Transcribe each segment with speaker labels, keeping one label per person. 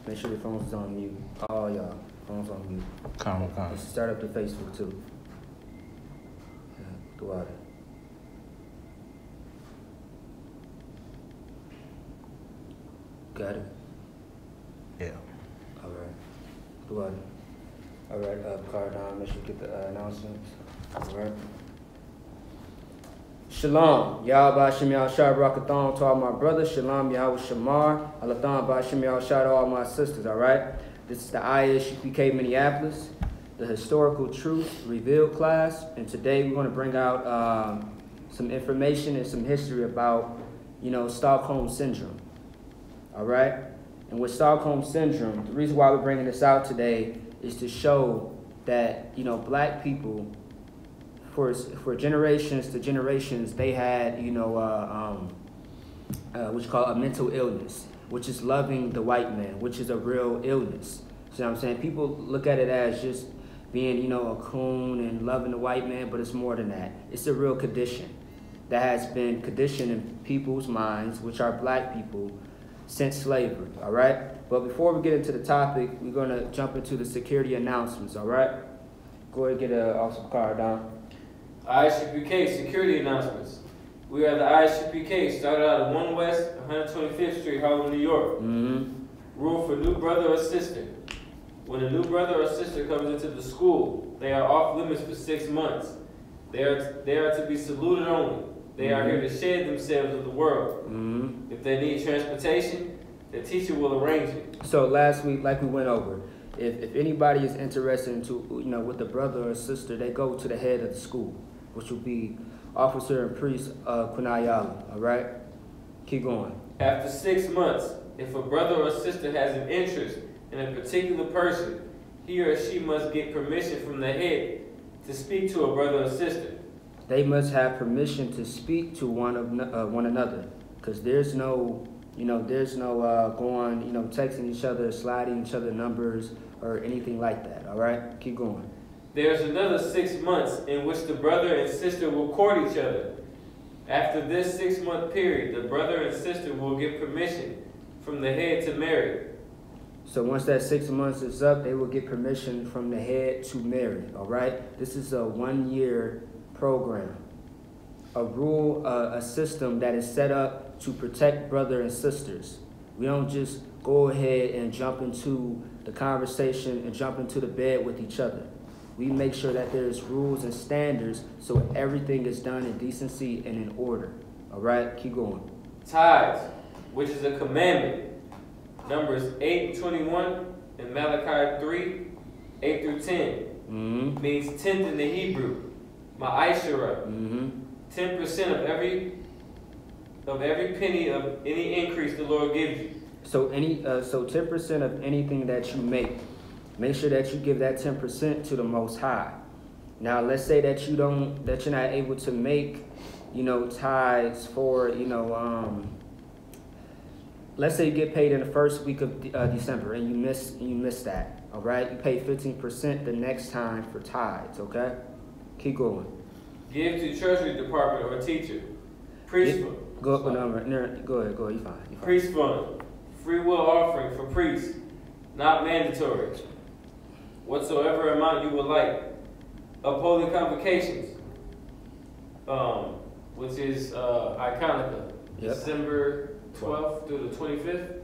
Speaker 1: Make sure your phone's on mute. All y'all, phone's on mute.
Speaker 2: Calm.
Speaker 1: Let's start up the Facebook too. Yeah, throughout it. Got it?
Speaker 2: Yeah.
Speaker 1: All right. Throughout it. All right, card down. Make sure you get the announcements. All right. Shalom, Yahweh Shem Yahshua Barakathon to all my brothers. Shalom, Yahweh Shamar. Alathon Ba'Shem Yahshua to all my sisters, all right? This is the I.S.U.P.K Minneapolis, the Historical Truth Revealed class. And today we're going to bring out some information and some history about, Stockholm Syndrome, all right? And with Stockholm Syndrome, the reason why we're bringing this out today is to show that, black people, for generations to generations, they had, what's called a mental illness, which is loving the white man, which is a real illness. See what I'm saying? People look at it as just being, a coon and loving the white man, but it's more than that. It's a real condition that has been conditioned in people's minds, which are black people, since slavery, all right? But before we get into the topic, we're going to jump into the security announcements, all right? Go ahead and get an awesome card down.
Speaker 3: I.S.U.P.K security announcements. We are the I.S.U.P.K, started out at 1 West 125th Street, Harlem, New York. Rule for new brother or sister. When a new brother or sister comes into the school, they are off limits for 6 months. They are to be saluted only. They are here to shed themselves with the world. If they need transportation, the teacher will arrange it.
Speaker 1: So last week, like we went over, if anybody is interested into, with a brother or sister, they go to the head of the school, which will be Officer and Priest GEN.YAHANNA, all right? Keep going.
Speaker 3: After 6 months, if a brother or sister has an interest in a particular person, he or she must get permission from the head to speak to a brother or sister.
Speaker 1: They must have permission to speak to one another, because there's no, going, texting each other, sliding each other numbers, or anything like that, all right? Keep going.
Speaker 3: There's another 6 months in which the brother and sister will court each other. After this 6-month period, the brother and sister will get permission from the head to marry.
Speaker 1: So once that 6 months is up, they will get permission from the head to marry, all right? This is a 1-year program, a system that is set up to protect brother and sisters. We don't just go ahead and jump into the conversation and jump into the bed with each other. We make sure that there's rules and standards so everything is done in decency and in order. All right, keep going.
Speaker 3: Tithes, which is a commandment. Numbers 8:21 and Malachi 3:8-10 means tenth in the Hebrew. Ma'ashara, 10% of every penny of any increase the Lord gives you.
Speaker 1: So 10% of anything that you make sure that you give that 10% to the Most High. Now, let's say that you're not able to make, tithes for, let's say you get paid in the first week of December and you miss that. All right, you pay 15% the next time for tithes. Okay, keep going.
Speaker 3: Give to Treasury Department or teacher. Priest fund.
Speaker 1: Go ahead. You fine.
Speaker 3: Priest fund. Free will offering for priests, not mandatory. Whatsoever amount you would like. Upholding convocations, which is Iconica, December 12th through the 25th.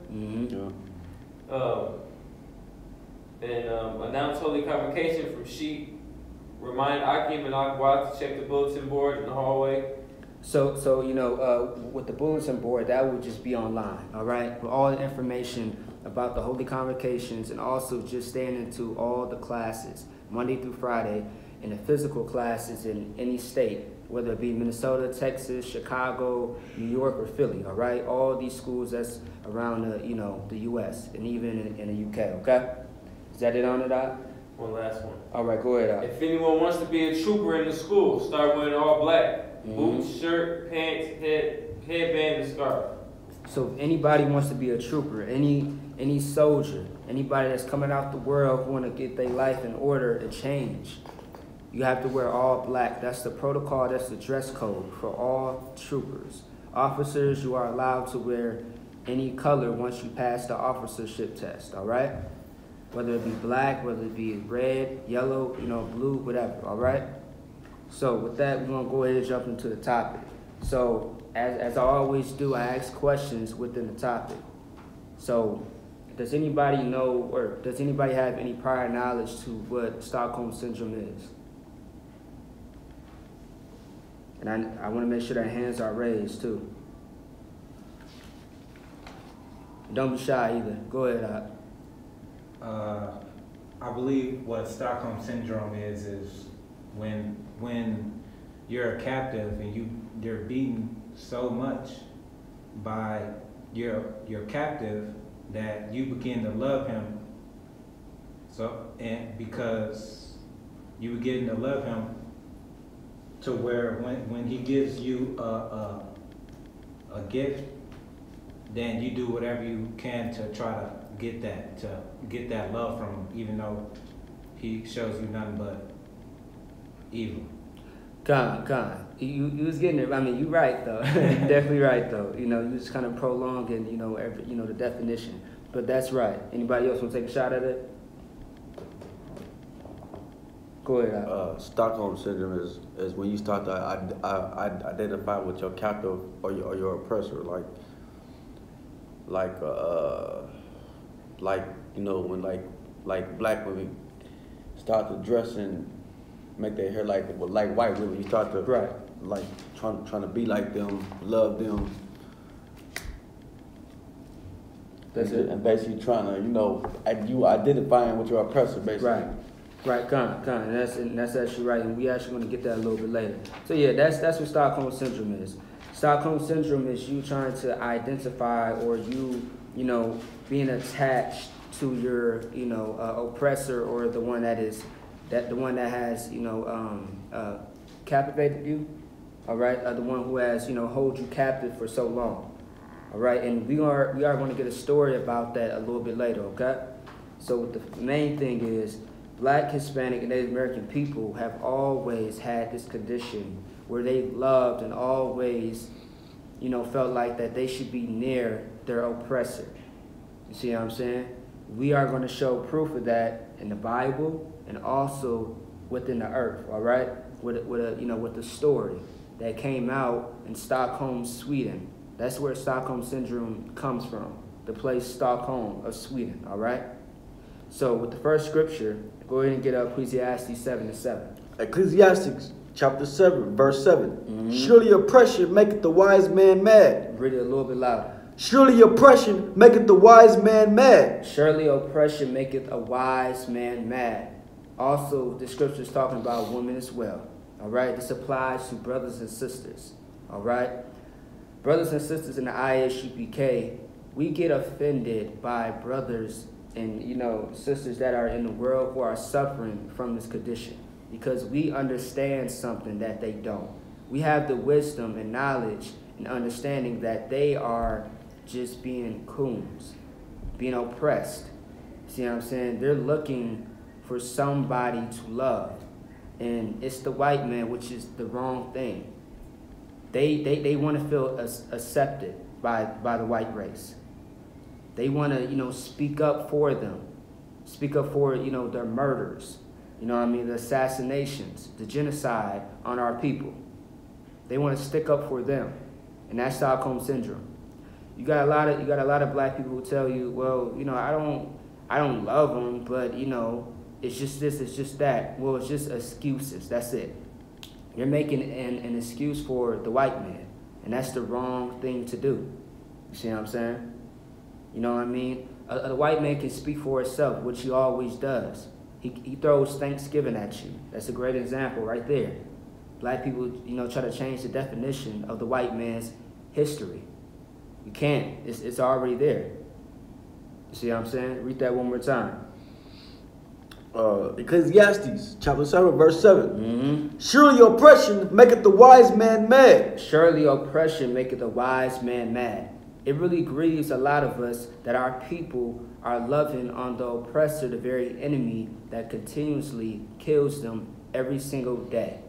Speaker 3: Announce holy convocation from sheep. Remind Akim and Akwat to check the bulletin board in the hallway.
Speaker 1: So with the bulletin board, that would just be online, all right? With all the information about the holy convocations and also just staying into all the classes, Monday through Friday, and the physical classes in any state, whether it be Minnesota, Texas, Chicago, New York, or Philly, all right? All these schools that's around the U.S. and even in the U.K., okay? Is that it on it, Doc?
Speaker 3: One last one.
Speaker 1: All right, go ahead, Doc.
Speaker 3: If anyone wants to be a trooper in the school, start wearing all black. Boots, shirt, pants, headband, and scarf.
Speaker 1: So if anybody wants to be a trooper, any soldier, anybody that's coming out the world who want to get their life in order and change, you have to wear all black. That's the protocol, that's the dress code for all troopers. Officers, you are allowed to wear, any color once you pass the officership test, all right? Whether it be black, whether it be red, yellow, blue, whatever, all right? So with that, we're gonna go ahead and jump into the topic. So as I always do, I ask questions within the topic. So does anybody know, or does anybody have any prior knowledge to what Stockholm Syndrome is? And I want to make sure that hands are raised too. Don't be shy either. Go ahead,
Speaker 2: I believe what Stockholm Syndrome is when you're a captive and you're beaten so much by your captive that you begin to love him. So, and because you begin to love him to where when he gives you a gift, then you do whatever you can to try to get that love from him, even though he shows you nothing but evil.
Speaker 1: Con. You was getting it. I mean, you right though. You're definitely right though. You just kind of prolonging, the definition. But that's right. Anybody else want to take a shot at it? Go ahead.
Speaker 4: Stockholm Syndrome is when you start to identify with your captive or your oppressor, when black women start to dress and make their hair like white women. You start to trying to be like them, love them.
Speaker 1: That's it.
Speaker 4: And basically trying to, you identifying with your oppressor, basically.
Speaker 1: Right, con. And that's actually right. And we actually going to get that a little bit later. So yeah, that's what Stockholm Syndrome is. Stockholm Syndrome is you trying to identify, or you being attached to your, oppressor, or the one that has, captivated you, all right? The one who has, hold you captive for so long, all right? And we are going to get a story about that a little bit later, okay? So the main thing is, Black, Hispanic, and Native American people have always had this condition where they loved and always, felt like that they should be near their oppressor. You see what I'm saying? We are going to show proof of that in the Bible and also within the earth, all right? With the story that came out in Stockholm, Sweden. That's where Stockholm Syndrome comes from, the place Stockholm of Sweden, all right? So with the first scripture, go ahead and get Ecclesiastes 7:7.
Speaker 4: Ecclesiastes chapter 7, verse 7. Mm-hmm. Surely oppression maketh the wise man mad.
Speaker 1: Read it a little bit louder.
Speaker 4: Surely oppression maketh the wise man mad.
Speaker 1: Surely oppression maketh a wise man mad. Also, the scripture is talking about women as well. All right? This applies to brothers and sisters. All right? Brothers and sisters in the I.S.U.P.K, we get offended by brothers and, sisters that are in the world who are suffering from this condition, because we understand something that they don't. We have the wisdom and knowledge and understanding that they are just being coons, being oppressed. See what I'm saying? They're looking for somebody to love. And it's the white man, which is the wrong thing. They want to feel accepted by the white race. They want to, speak up for them. Speak up for, their murders. The assassinations, the genocide on our people. They want to stick up for them. And that's Stockholm Syndrome. You got a lot of black people who tell you, well, I don't love them, but it's just this, it's just that. Well, it's just excuses. That's it. You're making an excuse for the white man, and that's the wrong thing to do. You see what I'm saying? You know what I mean? A white man can speak for itself, which he always does. He throws Thanksgiving at you. That's a great example right there. Black people, try to change the definition of the white man's history. You can't. It's already there. You see what I'm saying? Read that one more time.
Speaker 4: Ecclesiastes chapter 7, verse 7.
Speaker 1: Mm-hmm.
Speaker 4: Surely oppression maketh the wise man mad.
Speaker 1: Surely oppression maketh a wise man mad. It really grieves a lot of us that our people are loving on the oppressor, the very enemy that continuously kills them every single day.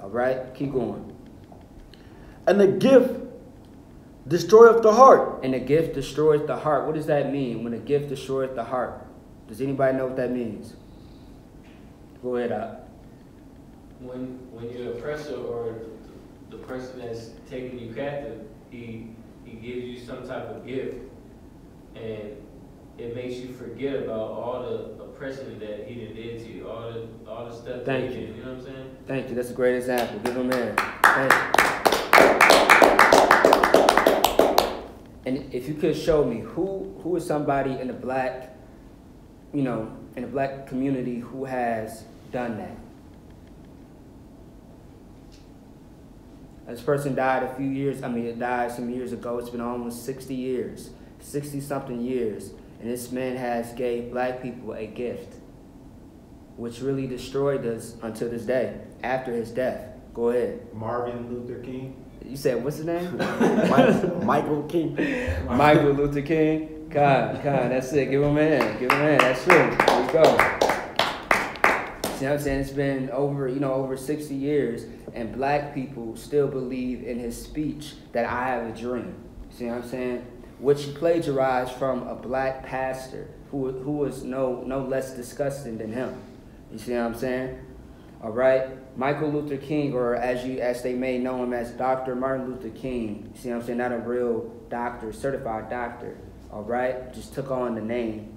Speaker 1: All right? Keep going.
Speaker 4: And the gift Destroyeth the heart.
Speaker 1: And the gift destroyeth the heart. What does that mean when a gift destroyeth the heart? Does anybody know what that means? Go ahead, Up.
Speaker 3: When your oppressor or the person that's taking you captive, he gives you some type of gift, and it makes you forget about all the oppression that he did to you, all the stuff that he did. You know what I'm saying?
Speaker 1: Thank you. That's a great example. Give him in. Thank you. And if you could show me who is somebody in the black, in the black community who has done that. This person died it died some years ago. It's been almost 60 years, 60-something years. And this man has gave black people a gift, which really destroyed us until this day, after his death. Go ahead.
Speaker 2: Martin Luther King.
Speaker 1: You said, what's his name?
Speaker 4: Michael King.
Speaker 1: Michael Luther King. God, that's it. Give him a hand. Give him a hand. That's true. There you go. See what I'm saying? It's been over 60 years, and black people still believe in his speech that I have a dream. See what I'm saying? Which he plagiarized from a black pastor who was no less disgusting than him. You see what I'm saying? All right? Michael Luther King, or as they may know him as Dr. Martin Luther King. You see what I'm saying? Not a real doctor, certified doctor. All right? Just took on the name.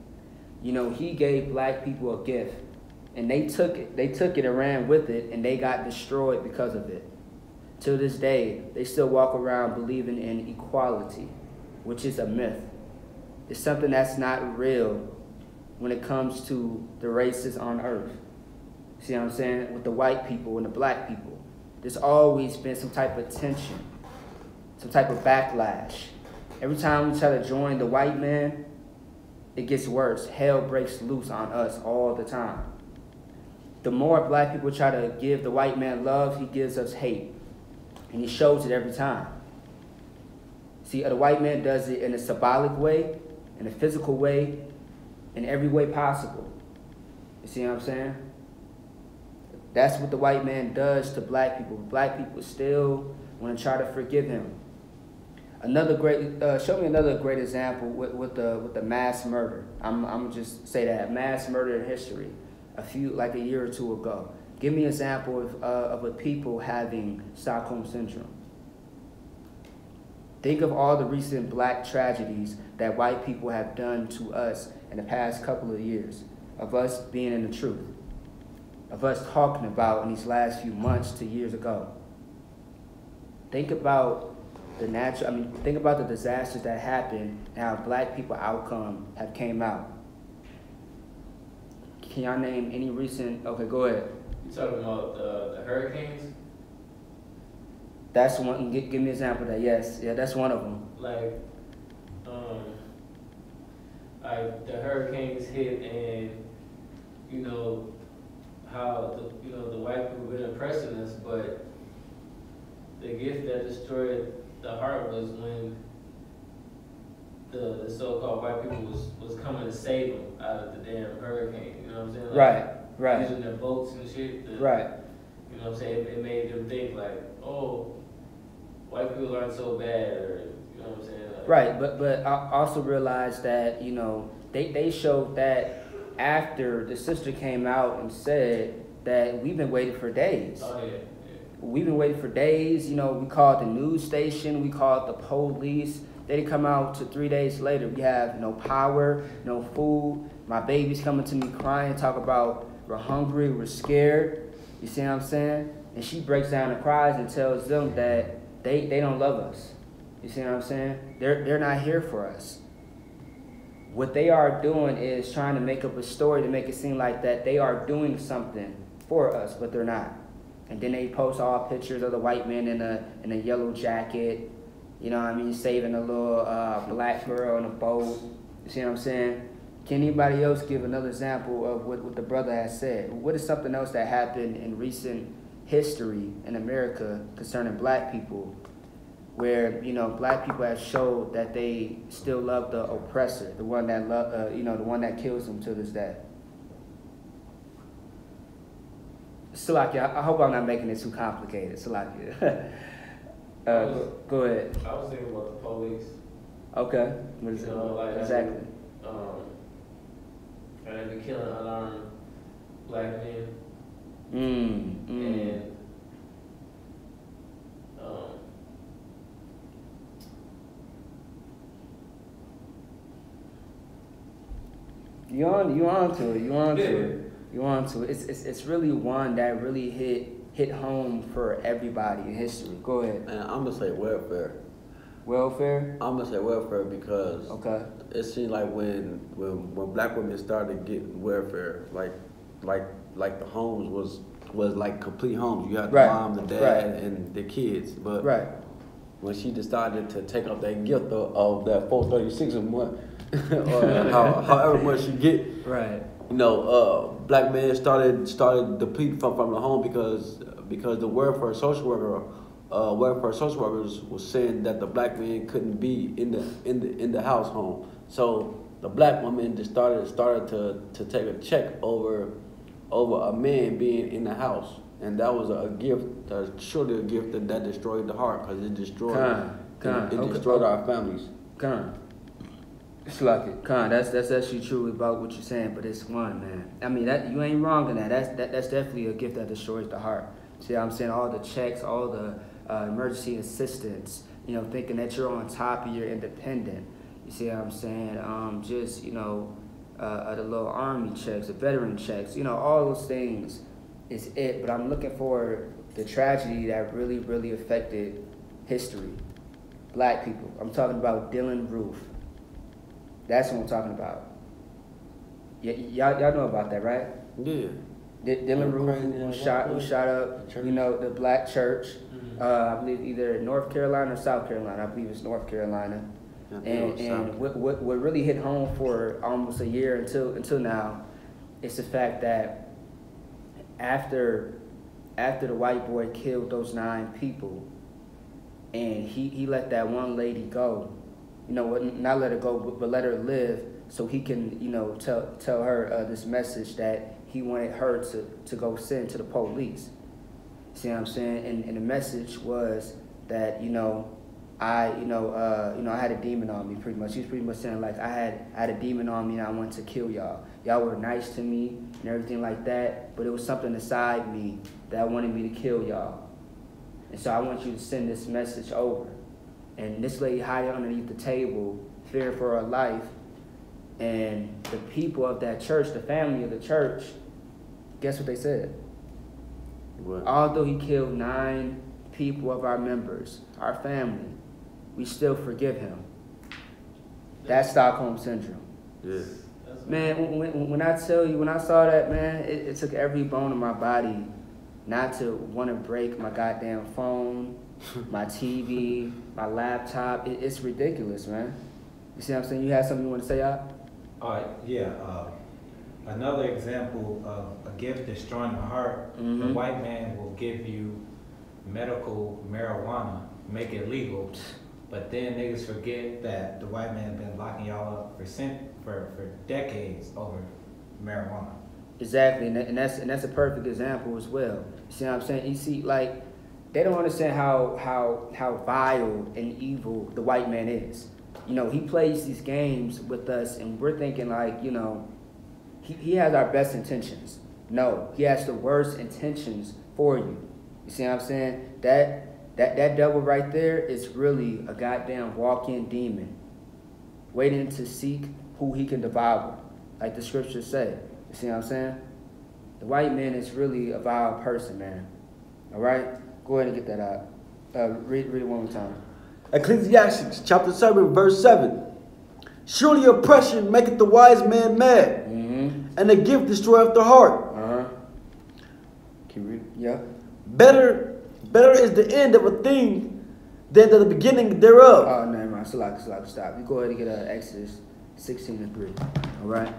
Speaker 1: He gave black people a gift. And they took it and ran with it, and they got destroyed because of it. To this day, they still walk around believing in equality, which is a myth. It's something that's not real when it comes to the races on earth. See what I'm saying? With the white people and the black people. There's always been some type of tension, some type of backlash. Every time we try to join the white man, it gets worse. Hell breaks loose on us all the time. The more black people try to give the white man love, he gives us hate. And he shows it every time. See, the white man does it in a symbolic way, in a physical way, in every way possible. You see what I'm saying? That's what the white man does to black people. Black people still want to try to forgive him. Show me another great example with the mass murder. I'm gonna just say that mass murder in history, like a year or two ago. Give me an example of a people having Stockholm syndrome. Think of all the recent black tragedies that white people have done to us in the past couple of years, of us being in the truth, of us talking about in these last few months to years ago. Think about think about the disasters that happened and how black people outcome have came out. Can y'all name any recent? Okay, go ahead.
Speaker 3: You talking about the hurricanes?
Speaker 1: That's one. Give me an example of that. Yes, yeah, that's one of them.
Speaker 3: Like the hurricanes hit, and how the white people been oppressing us, but the gift that destroyed the heart was when the so-called white people was coming to save them out of the damn hurricane. You know what I'm saying? Like,
Speaker 1: right.
Speaker 3: Using their boats and shit.
Speaker 1: Right.
Speaker 3: You know what I'm saying? It made them think like, oh, white people aren't so bad, or you know what I'm saying? Like,
Speaker 1: right, but I also realized that they showed that after the sister came out and said that we've been waiting for days.
Speaker 3: Oh yeah.
Speaker 1: We've been waiting for days. We called the news station, we called the police. They didn't come out till 3 days later. We have no power, no food. My baby's coming to me crying, talk about we're hungry, we're scared. You see what I'm saying? And she breaks down and cries and tells them that they don't love us. You see what I'm saying? They're not here for us. What they are doing is trying to make up a story to make it seem like that they are doing something for us, but they're not. And then they post all pictures of the white man in a yellow jacket, saving a little black girl in a boat. You see what I'm saying? Can anybody else give another example of what the brother has said? What is something else that happened in recent history in America concerning black people, where black people have showed that they still love the oppressor, the one that the one that kills them to this day? Salakia, I hope I'm not making it too complicated. Salakia. Go ahead.
Speaker 3: I was thinking about the police.
Speaker 1: Okay. What is
Speaker 3: You know, like
Speaker 1: exactly?
Speaker 3: And they be killing unarmed black men.
Speaker 1: And you on to it. It's really one that really hit home for everybody in history. Go ahead.
Speaker 4: And I'm gonna say welfare.
Speaker 1: Welfare?
Speaker 4: I'm gonna say welfare because
Speaker 1: okay.
Speaker 4: It seemed like when black women started getting welfare, like the homes was like complete homes. You had the mom, the dad, and the kids. But when she decided to take up that gift of that $436 a month, or however much you get, you know, black men started depleting from the home because the welfare social workers was saying that the black man couldn't be in the house home. So the black woman just started to take a check over a man being in the house, and that was a gift, surely a gift that destroyed the heart, because it destroyed destroyed our families.
Speaker 1: It's like it. That's actually true about what you're saying, but it's one, man. I mean, that you ain't wrong in that. That's definitely a gift that destroys the heart. See what I'm saying? All the checks, all the emergency assistance, you know, thinking that you're on top and you're independent. You see what I'm saying? Just, you know, the little army checks, the veteran checks, you know, all those things is it. But I'm looking for the tragedy that really, really affected history. Black people. I'm talking about Dylan Roof. That's what I'm talking about. Y'all know about that, right?
Speaker 4: Yeah.
Speaker 1: Dylan Roof, who shot up, you know, the black church. I believe either North Carolina or South Carolina. I believe it's North Carolina. And what really hit home for almost a year until now is the fact that after the white boy killed those 9 people, and he let that one lady go, you know, not let her go, but let her live, so he can, you know, tell her this message that he wanted her to go send to the police. See what I'm saying? And the message was that, you know, I had a demon on me, pretty much. He was pretty much saying, like, I had a demon on me and I wanted to kill y'all. Y'all were nice to me and everything like that, but it was something inside me that wanted me to kill y'all. And so I want you to send this message over. And this lady hid underneath the table, fearing for her life. And the people of that church, the family of the church, guess what they said?
Speaker 4: What?
Speaker 1: Although he killed 9 people of our members, our family, we still forgive him. That's Stockholm Syndrome.
Speaker 4: Yeah.
Speaker 1: Man, when I tell you, when I saw that, man, it took every bone in my body not to want to break my goddamn phone, my TV, my laptop. It's ridiculous, man. You see what I'm saying? You have something you want to say, Al?
Speaker 2: Yeah. Another example of a gift destroying the heart, the white man will give you medical marijuana, make it legal, but then niggas forget that the white man been locking y'all up for decades over marijuana.
Speaker 1: Exactly, and that's a perfect example as well. You see what I'm saying? You see, like, they don't understand how vile and evil the white man is. You know, he plays these games with us, and we're thinking, like, you know, he has our best intentions. No, he has the worst intentions for you. You see what I'm saying? That devil right there is really a goddamn walk-in demon, waiting to seek who he can devour, like the scriptures say. You see what I'm saying? The white man is really a vile person, man. All right? Go ahead and get that out. Read it one more time.
Speaker 4: Ecclesiastes chapter 7, verse 7. Surely oppression maketh the wise man mad, and the gift destroyeth the heart. Can you read it?
Speaker 1: Yeah.
Speaker 4: Better is the end of a thing than the beginning thereof.
Speaker 1: Oh, never mind. Stop. You go ahead and get Exodus 16:3. All right.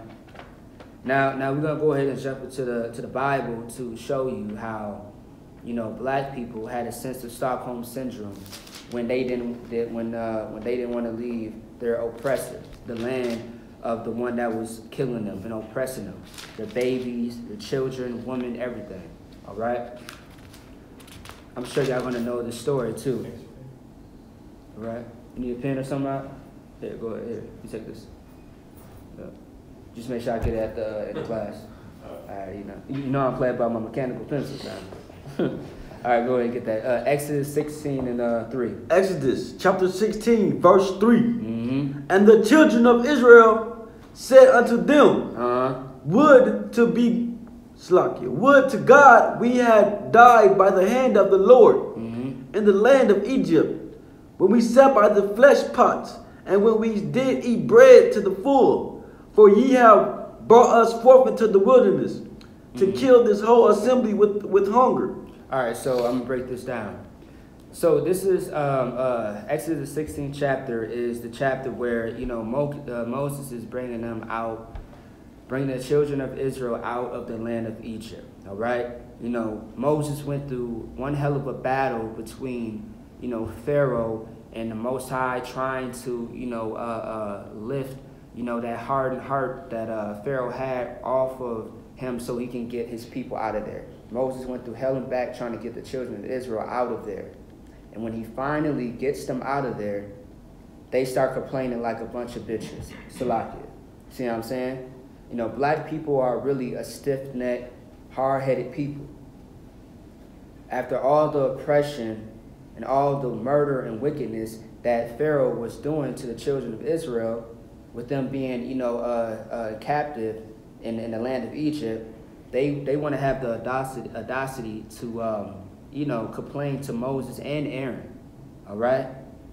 Speaker 1: Now we're gonna go ahead and jump into the Bible to show you how, you know, black people had a sense of Stockholm syndrome when they didn't want to leave their oppressor, the land of the one that was killing them and oppressing them, their babies, their children, women, everything. All right. I'm sure y'all gonna know the story too. All right? You need a pen or something out? Here, go ahead. Here, you take this. Yeah. Just make sure I get it at the class. All right, you know I'm playing by my mechanical pencils now. All right, go ahead and get that. Exodus 16 and 3.
Speaker 4: Exodus chapter 16, verse 3. And the children of Israel said unto them, Would to God we had died by the hand of the Lord in the land of Egypt, when we sat by the flesh pots, and when we did eat bread to the full. For ye have brought us forth into the wilderness to kill this whole assembly with hunger.
Speaker 1: All right, so I'm going to break this down. So this is Exodus 16 chapter is the chapter where, Moses is bringing them out, bringing the children of Israel out of the land of Egypt. All right? Moses went through one hell of a battle between, Pharaoh and the Most High, trying to, lift, that hardened heart that Pharaoh had off of him so he can get his people out of there. Moses went through hell and back trying to get the children of Israel out of there. And when he finally gets them out of there, they start complaining like a bunch of bitches. Salakia. See what I'm saying? Black people are really a stiff-necked, hard-headed people. After all the oppression and all the murder and wickedness that Pharaoh was doing to the children of Israel, with them being, captive in the land of Egypt, they want to have the audacity to, complain to Moses and Aaron. All right?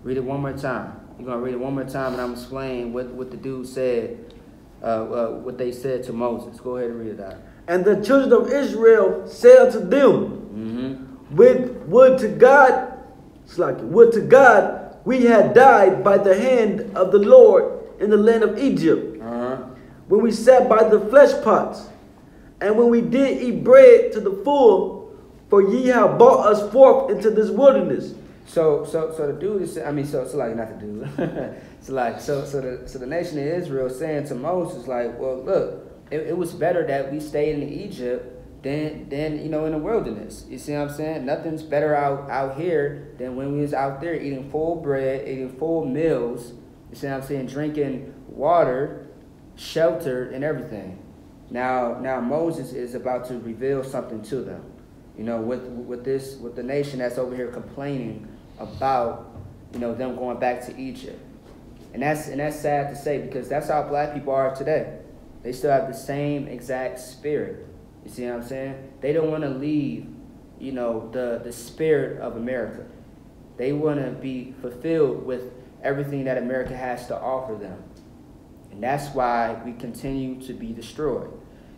Speaker 1: Read it one more time. You're going to read it one more time, and I'm explaining what the dude said, what they said to Moses. Go ahead and read it out.
Speaker 4: And the children of Israel said unto them, Would to God we had died by the hand of the Lord in the land of Egypt, when we sat by the flesh pots, and when we did eat bread to the full, for ye have brought us forth into this wilderness.
Speaker 1: So the dude is, not the dude. So the nation of Israel saying to Moses, like, well, look, it was better that we stayed in Egypt than in the wilderness. You see what I'm saying? Nothing's better out here than when we was out there eating full bread, eating full meals. You see what I'm saying? Drinking water, shelter, and everything. Now Moses is about to reveal something to them. With the nation that's over here complaining about, them going back to Egypt. And that's sad to say, because that's how black people are today. They still have the same exact spirit. You see what I'm saying? They don't want to leave, the spirit of America. They want to be fulfilled with everything that America has to offer them. And that's why we continue to be destroyed.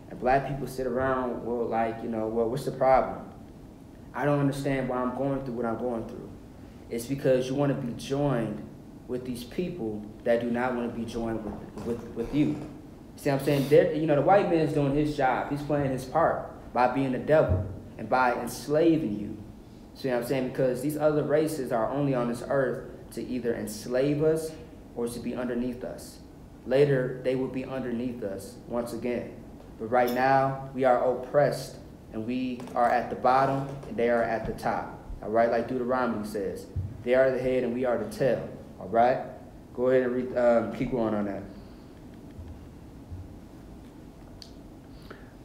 Speaker 1: And black people sit around, what's the problem? I don't understand why I'm going through what I'm going through. It's because you want to be joined with these people that do not want to be joined with you. See what I'm saying? The white man's doing his job. He's playing his part by being the devil and by enslaving you. See what I'm saying? Because these other races are only on this earth to either enslave us or to be underneath us. Later, they will be underneath us once again. But right now, we are oppressed, and we are at the bottom, and they are at the top. All right? Like Deuteronomy says, they are the head, and we are the tail. All right? Go ahead and read, keep going on that.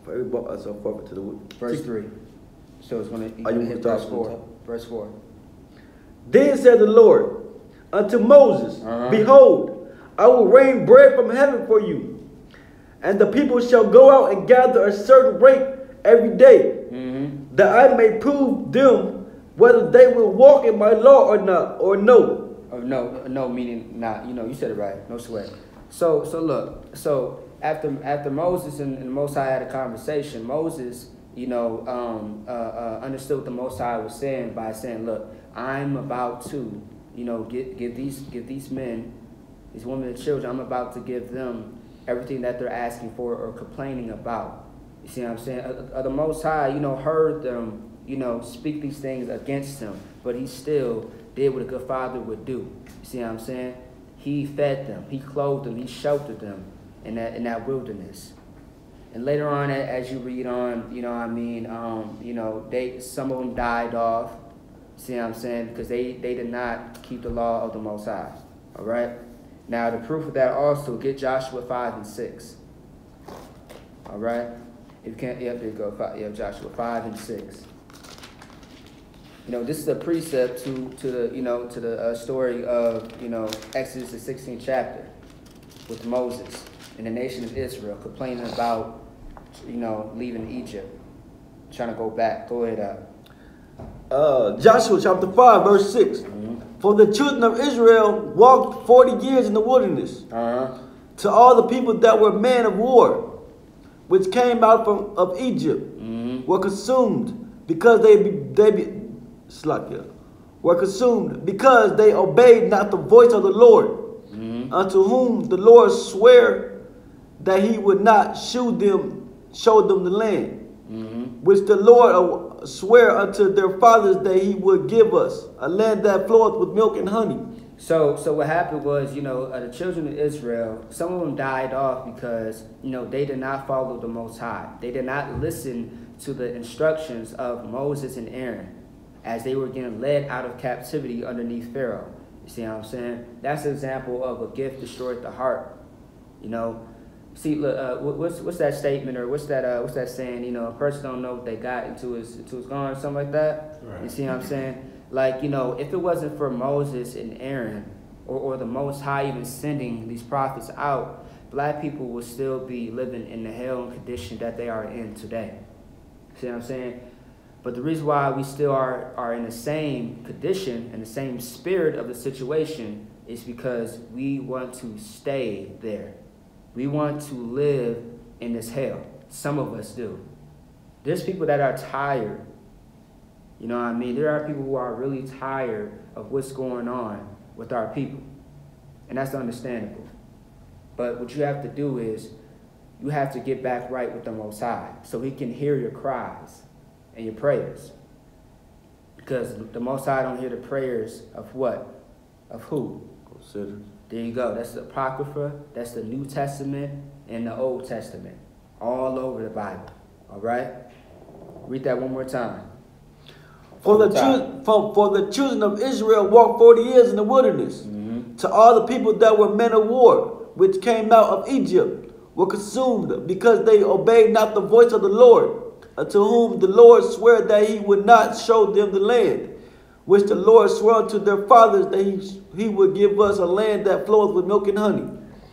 Speaker 1: Verse 3. So it's going to hit verse 4. Verse 4.
Speaker 4: Then said the Lord unto Moses, Behold, I will rain bread from heaven for you, and the people shall go out and gather a certain rate every day, that I may prove them whether they will walk in my law or not, or no.
Speaker 1: No, meaning not. You said it right. No sweat. So look. So after Moses and the Most High had a conversation, Moses, understood what the Most High was saying by saying, look, I'm about to, give these men, these women and children, I'm about to give them everything that they're asking for or complaining about. You see what I'm saying? The Most High, heard them, speak these things against him, but he still did what a good father would do. You see what I'm saying? He fed them, he clothed them, he sheltered them in that wilderness. And later on, as you read on, some of them died off. See what I'm saying? Because they did not keep the law of the Most High. All right? Now, the proof of that also, get Joshua 5 and 6. All right? If you can't, yep, there you go. Joshua 5 and 6. You know, this is a precept to the story of, Exodus the 16th chapter with Moses and the nation of Israel complaining about, leaving Egypt, trying to go back. Go ahead.
Speaker 4: Joshua chapter 5, verse 6. For the children of Israel walked 40 years in the wilderness to all the people that were men of war, which came out of Egypt, were consumed because because they obeyed not the voice of the Lord, unto whom the Lord sware that he would not show them the land, which the Lord swear unto their fathers that he would give us, a land that floweth with milk and honey.
Speaker 1: So what happened was, the children of Israel, some of them died off because, they did not follow the Most High. They did not listen to the instructions of Moses and Aaron as they were getting led out of captivity underneath Pharaoh. You see what I'm saying? That's an example of a gift destroyed the heart. See, look, what's that statement, or what's that saying? A person don't know what they got until it's gone, something like that. Right. You see what I'm saying? Like, if it wasn't for Moses and Aaron, or the Most High even sending these prophets out, black people would still be living in the hell and condition that they are in today. See what I'm saying? But the reason why we still are in the same condition and the same spirit of the situation is because we want to stay there. We want to live in this hell. Some of us do. There's people that are tired. You know what I mean? There are people who are really tired of what's going on with our people. And that's understandable. But what you have to do is you have to get back right with the Most High so he can hear your cries and your prayers. Because the Most High don't hear the prayers of what? Of who?
Speaker 4: Sinners.
Speaker 1: There you go. That's the Apocrypha. That's the New Testament and the Old Testament. All over the Bible. All right? Read that one more time.
Speaker 4: For the children of Israel walked 40 years in the wilderness. To all the people that were men of war, which came out of Egypt, were consumed because they obeyed not the voice of the Lord, unto whom the Lord sware that he would not show them the land, which the Lord swore unto their fathers that he would give us, a land that floweth with milk and honey.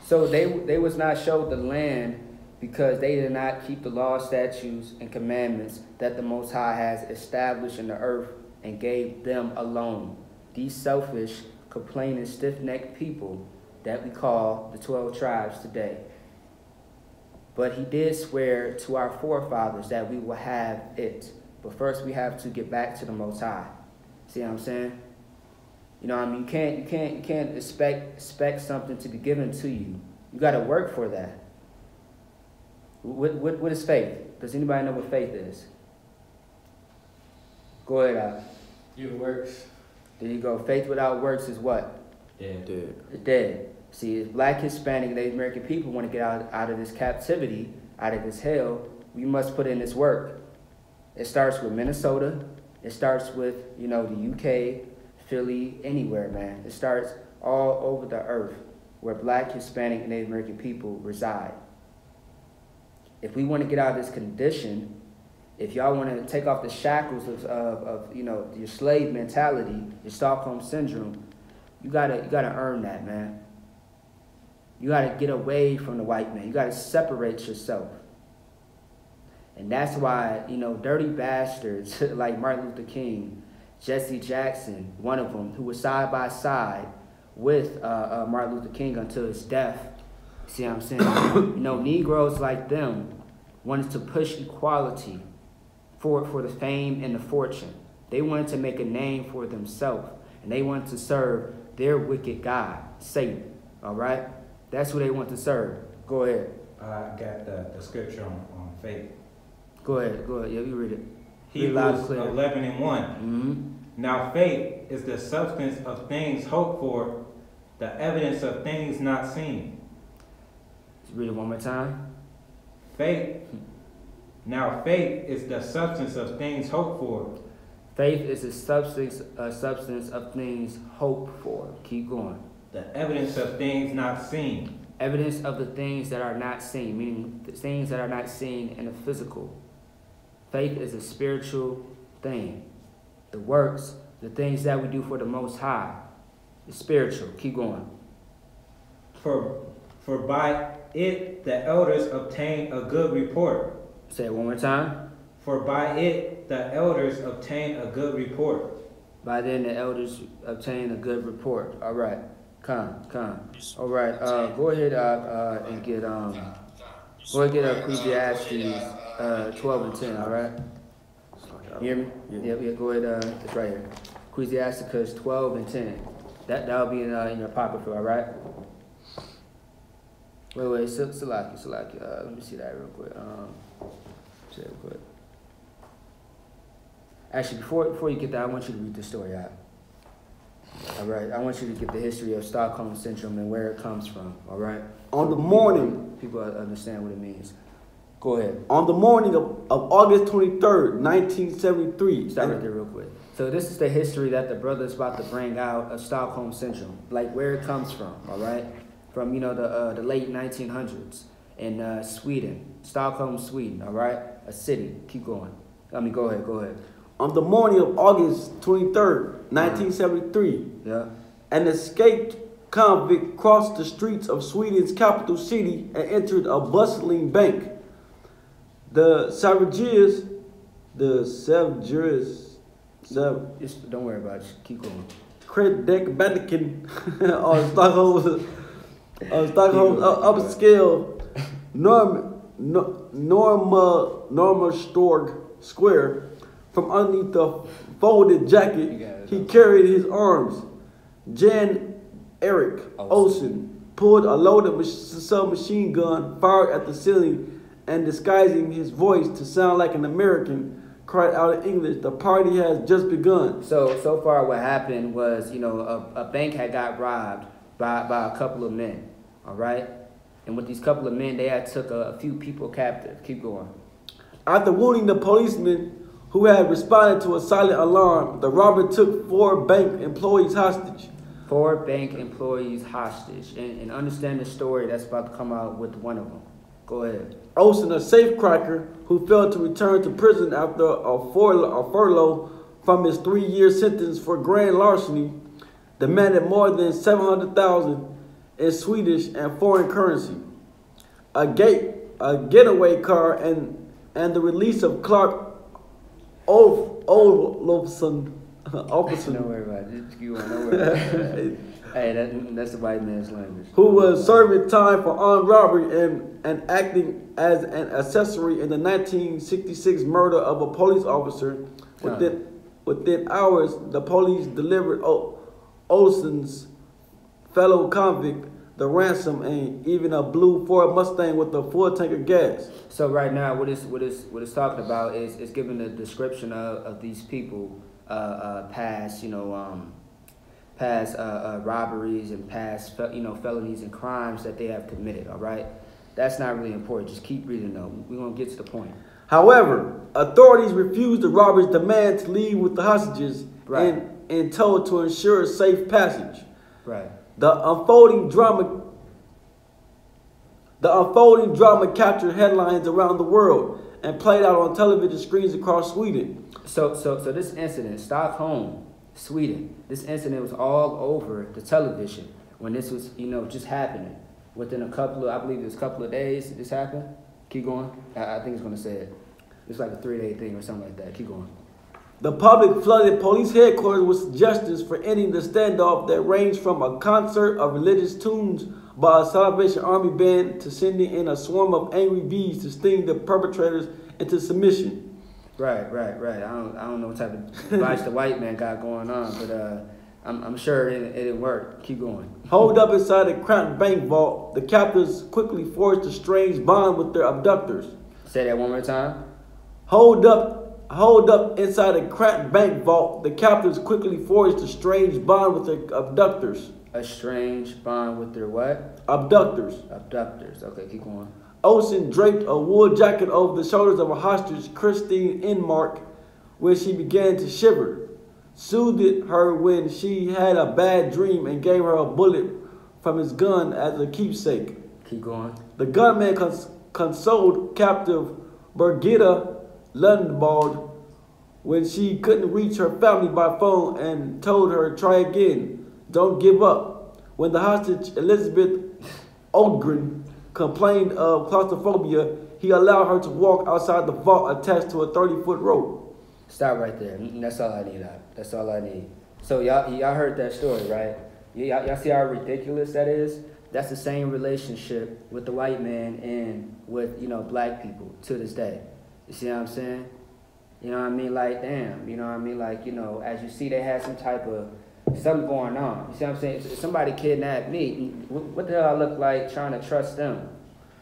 Speaker 1: So they was not showed the land because they did not keep the laws, statutes, and commandments that the Most High has established in the earth and gave them alone. These selfish, complaining, stiff-necked people that we call the 12 tribes today. But he did swear to our forefathers that we will have it. But first we have to get back to the Most High. See what I'm saying? You know what I mean? You can't expect something to be given to you. You got to work for that. What is faith? Does anybody know what faith is? Go ahead, Al.
Speaker 3: It works.
Speaker 1: There you go. Faith without works is what?
Speaker 3: Dead.
Speaker 1: Dead. See, if black, Hispanic, and Native American people want to get out of this captivity, out of this hell, we must put in this work. It starts with Minnesota. It starts with, the UK, Philly, anywhere, man. It starts all over the earth where black, Hispanic, and Native American people reside. If we want to get out of this condition, if y'all want to take off the shackles of your slave mentality, your Stockholm syndrome, you gotta earn that, man. You gotta get away from the white man. You gotta separate yourself. And that's why, dirty bastards like Martin Luther King, Jesse Jackson, one of them, who was side by side with Martin Luther King until his death. See what I'm saying? Negroes like them wanted to push equality for the fame and the fortune. They wanted to make a name for themselves, and they wanted to serve their wicked God, Satan. All right? That's who they want to serve. Go ahead.
Speaker 2: I got the scripture on faith.
Speaker 1: Go ahead. Yeah, you read it.
Speaker 2: Hebrews 11 and 1. Now faith is the substance of things hoped for, the evidence of things not seen.
Speaker 1: Let's read it one more time.
Speaker 2: Faith. Now faith is the substance of things hoped for,
Speaker 1: Faith is a substance of things hoped for. Keep going.
Speaker 2: The evidence of things not seen.
Speaker 1: Evidence of the things that are not seen, meaning the things that are not seen in the physical. Faith is a spiritual thing. The works, the things that we do for the Most High, is spiritual. Keep going.
Speaker 2: For by it the elders obtain a good report.
Speaker 1: Say it one more time.
Speaker 2: For by it the elders obtain a good report.
Speaker 1: By then the elders obtain a good report. All right. Come. All right. Go ahead and get Ecclesiastes 12 and 10. All right. You hear me? Yeah. Go ahead. It's right here. Ecclesiastes 12 and 10. That'll be in your apocrypha. All right. Wait. Salaki. Let me see that real quick. Actually, before you get that, I want you to read the story out. All right, I want you to get the history of Stockholm Syndrome and where it comes from, all right?
Speaker 4: On the morning...
Speaker 1: People understand what it means. Go ahead.
Speaker 4: On the morning of August 23rd, 1973...
Speaker 1: Stop right there real quick. So this is the history that the brother is about to bring out of Stockholm Syndrome, like where it comes from, all right? From, the late 1900s in Sweden, Stockholm, Sweden, all right? A city. Keep going. Go ahead.
Speaker 4: On the morning of August 23rd, 1973, an escaped convict crossed the streets of Sweden's capital city and entered a bustling bank. The savages,
Speaker 1: don't worry about it. Keep going.
Speaker 4: Kredekbanaken on Stockholm's upscale Norrmalmstorg Square. From underneath the folded jacket, he carried his arms. Jan-Erik Olsen pulled a loaded submachine gun, fired at the ceiling, and disguising his voice to sound like an American, cried out in English, "The party has just begun."
Speaker 1: So far what happened was, a bank had got robbed by a couple of men, all right? And with these couple of men, they had took a few people captive. Keep going.
Speaker 4: After wounding the policeman who had responded to a silent alarm, the robber took 4 bank employees hostage.
Speaker 1: 4 bank employees hostage. And understand the story that's about to come out with one of them. Go ahead.
Speaker 4: Olsen, a safecracker who failed to return to prison after a furlough from his 3-year sentence for grand larceny, demanded more than 700,000 in Swedish and foreign currency, a getaway car, and the release of Clark Olofsson.
Speaker 1: Don't worry about it. Just keep on. Don't worry about it. Hey, that's the white man's language.
Speaker 4: Who was serving time for armed robbery and acting as an accessory in the 1966 murder of a police officer. Within hours, the police delivered Olsen's fellow convict the ransom and even a blue Ford Mustang with a full tank of gas.
Speaker 1: So right now, what it's talking about is giving a description of these people past robberies and past felonies and crimes that they have committed. All right, that's not really important. Just keep reading though. We're gonna get to the point.
Speaker 4: However, authorities refused the robbers' demand to leave with the hostages and told to ensure safe passage.
Speaker 1: Right.
Speaker 4: The unfolding drama captured headlines around the world and played out on television screens across Sweden.
Speaker 1: So this incident, Stockholm, Sweden, this incident was all over the television when this was, just happening. Within a couple of days, this happened. Keep going. I think it's going to say it. It's like a 3-day thing or something like that. Keep going.
Speaker 4: The public flooded police headquarters with suggestions for ending the standoff that ranged from a concert of religious tunes by a Salvation Army band to sending in a swarm of angry bees to sting the perpetrators into submission.
Speaker 1: Right. I don't know what type of device the white man got going on, but I'm sure it didn't work. Keep going.
Speaker 4: Holed up inside a cramped bank vault, the captors quickly forged a strange bond with their abductors.
Speaker 1: Say that one more time.
Speaker 4: Holed up inside a cramped bank vault, the captors quickly forged a strange bond with their abductors.
Speaker 1: A strange bond with their what?
Speaker 4: Abductors.
Speaker 1: Abductors. Okay, keep going.
Speaker 4: Olsen draped a wool jacket over the shoulders of a hostage, Christine Enmark, when she began to shiver, soothed her when she had a bad dream, and gave her a bullet from his gun as a keepsake.
Speaker 1: Keep going.
Speaker 4: The gunman consoled captive Birgitta Lundbald when she couldn't reach her family by phone and told her, try again, don't give up. When the hostage Elizabeth Ogren complained of claustrophobia, he allowed her to walk outside the vault attached to a 30-foot rope.
Speaker 1: Stop right there. That's all I need. That's all I need. So y'all heard that story, right? Y'all see how ridiculous that is? That's the same relationship with the white man and with, black people to this day. You see what I'm saying? You know what I mean? Like, damn. You know what I mean? Like, as you see, they had some type of something going on. You see what I'm saying? If somebody kidnapped me, what the hell I look like trying to trust them?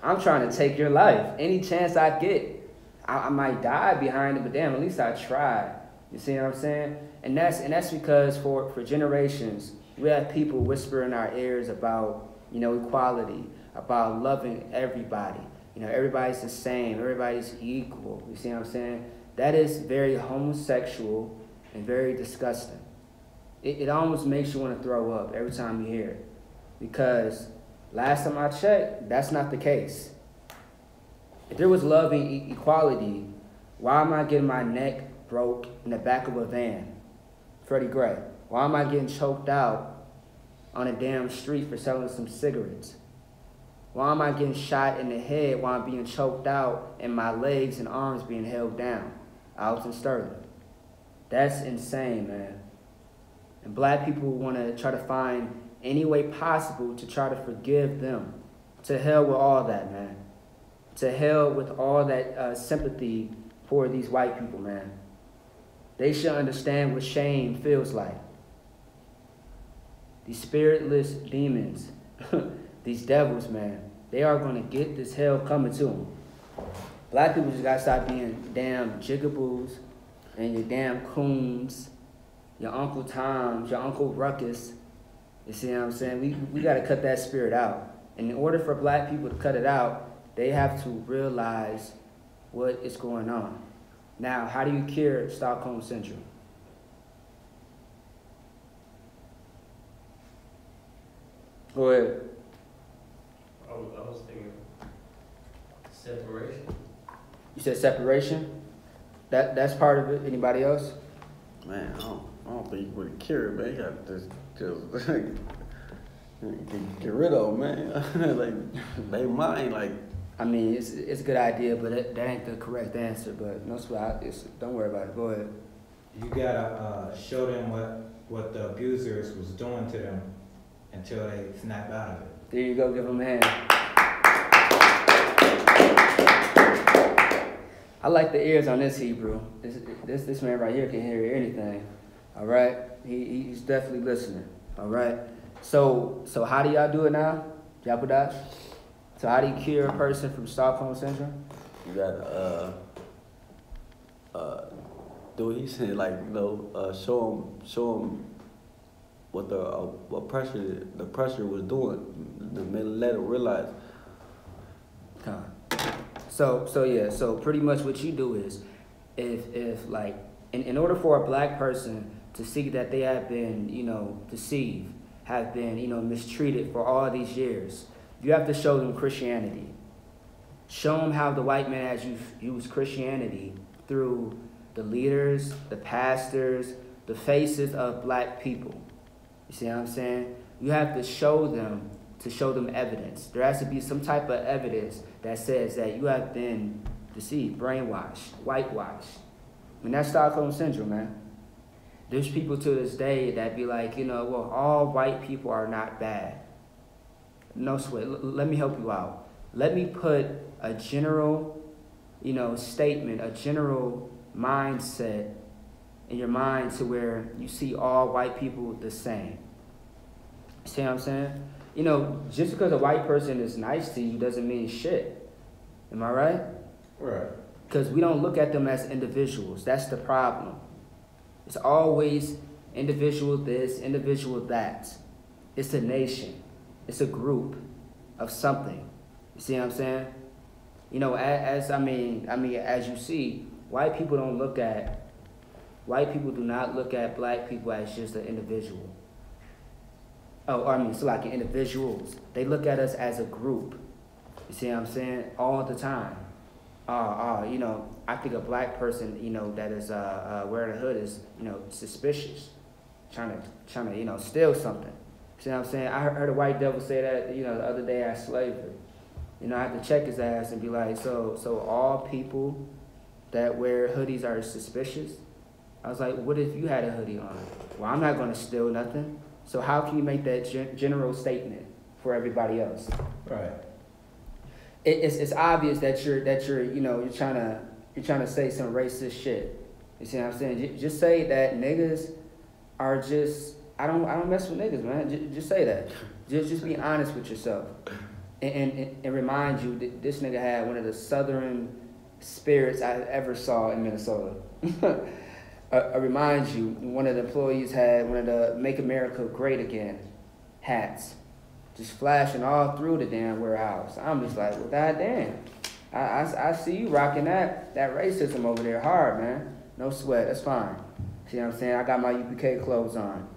Speaker 1: I'm trying to take your life. Any chance I get. I might die behind it, but damn, at least I tried. You see what I'm saying? And that's because for generations, we have people whisper in our ears about, equality, about loving everybody. Everybody's the same, everybody's equal. You see what I'm saying? That is very homosexual and very disgusting. It almost makes you want to throw up every time you hear it. Because last time I checked, that's not the case. If there was love and equality, why am I getting my neck broke in the back of a van? Freddie Gray. Why am I getting choked out on a damn street for selling some cigarettes? Why am I getting shot in the head while I'm being choked out and my legs and arms being held down? Out in Sterling. That's insane, man. And black people want to try to find any way possible to try to forgive them. To hell with all that, man. To hell with all that sympathy for these white people, man. They should understand what shame feels like. These spiritless demons, these devils, man, they are going to get this hell coming to them. Black people just got to stop being damn jigaboos and your damn coons, your Uncle Toms, your Uncle Ruckus. You see what I'm saying? We got to cut that spirit out. And in order for black people to cut it out, they have to realize what is going on. Now, how do you cure Stockholm Syndrome? Go ahead.
Speaker 3: I was thinking separation.
Speaker 1: You said separation? That's part of it. Anybody else?
Speaker 4: Man, I don't think you would cure it, man. You got to just get rid of them, man. Like, they mind, like.
Speaker 1: I mean, it's a good idea, but that ain't the correct answer. But no sweat. Don't worry about it. Go ahead.
Speaker 2: You gotta show them what the abusers was doing to them until they snap out of it.
Speaker 1: There you go. Give them a hand. I like the ears on this Hebrew. This man right here can hear anything. All right. He's definitely listening. All right. So how do y'all do it now, Yapadash? So how do you cure a person from Stockholm Syndrome?
Speaker 4: You gotta do what he said, like, show them what the pressure was doing. Let them realize.
Speaker 1: So pretty much what you do is, if like in order for a black person to see that they have been deceived, have been mistreated for all these years, you have to show them Christianity. Show them how the white man has used Christianity through the leaders, the pastors, the faces of black people. You see what I'm saying? You have to show them evidence. There has to be some type of evidence that says that you have been deceived, brainwashed, whitewashed. I mean, that's Stockholm Syndrome, man. There's people to this day that be like, well, all white people are not bad. No sweat. Let me help you out. Let me put a general, statement, a general mindset in your mind to where you see all white people the same. See what I'm saying? Just because a white person is nice to you doesn't mean shit. Am I right?
Speaker 4: Right.
Speaker 1: Because we don't look at them as individuals. That's the problem. It's always individual this, individual that. It's a nation. It's a group of something. You see what I'm saying? As you see, white people don't look at White people do not look at black people as just an individual. Oh, I mean, so like individuals. They look at us as a group. You see what I'm saying? All the time. You know, I think a black person, you know, that is wearing a hood is, you know, suspicious, trying to, you know, steal something. See what I'm saying? I heard a white devil say that, you know, the other day at slavery. You know, I had to check his ass and be like, so all people that wear hoodies are suspicious? I was like, what if you had a hoodie on? Well, I'm not going to steal nothing. So how can you make that general statement for everybody else?
Speaker 2: Right.
Speaker 1: It's obvious that you're you know, you're trying to say some racist shit. You see what I'm saying? Just say that niggas are just, I don't mess with niggas, man. Just say that. Just be honest with yourself. And remind you that this nigga had one of the southern spirits I ever saw in Minnesota. I remind you, one of the employees had one of the Make America Great Again hats, just flashing all through the damn warehouse. I'm just like, well, goddamn. I see you rocking that racism over there hard, man. No sweat, that's fine. See what I'm saying? I got my U.P.K. clothes on.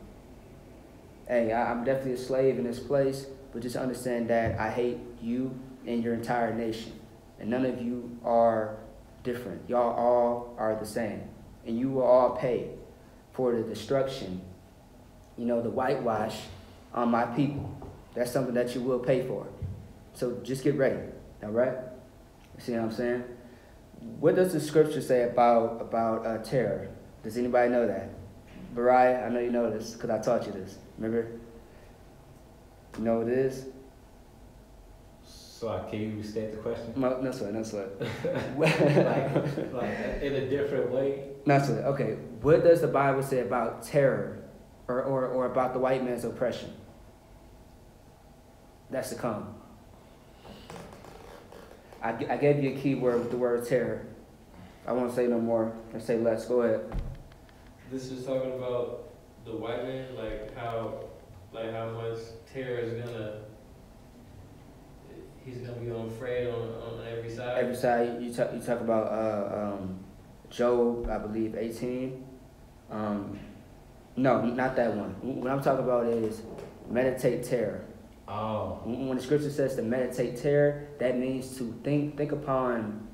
Speaker 1: Hey, I'm definitely a slave in this place, but just understand that I hate you and your entire nation. And none of you are different. Y'all all are the same. And you will all pay for the destruction, you know, the whitewash on my people. That's something that you will pay for. So just get ready, all right? See what I'm saying? What does the scripture say about terror? Does anybody know that? Bariah, I know you know this because I taught you this. Remember? You know what it is?
Speaker 2: So can you restate the question?
Speaker 1: No sweat.
Speaker 2: like in a different way?
Speaker 1: No sweat. Okay. What does the Bible say about terror or about the white man's oppression? That's to come. I gave you a key word with the word terror. I won't say no more. I say less. Go ahead.
Speaker 3: This is talking about the white man, like how much terror is he's gonna be afraid on every side.
Speaker 1: Every side. You talk about Job, I believe 18. No, not that one. What I'm talking about is meditate terror.
Speaker 2: Oh.
Speaker 1: When the scripture says to meditate terror, that means to think upon,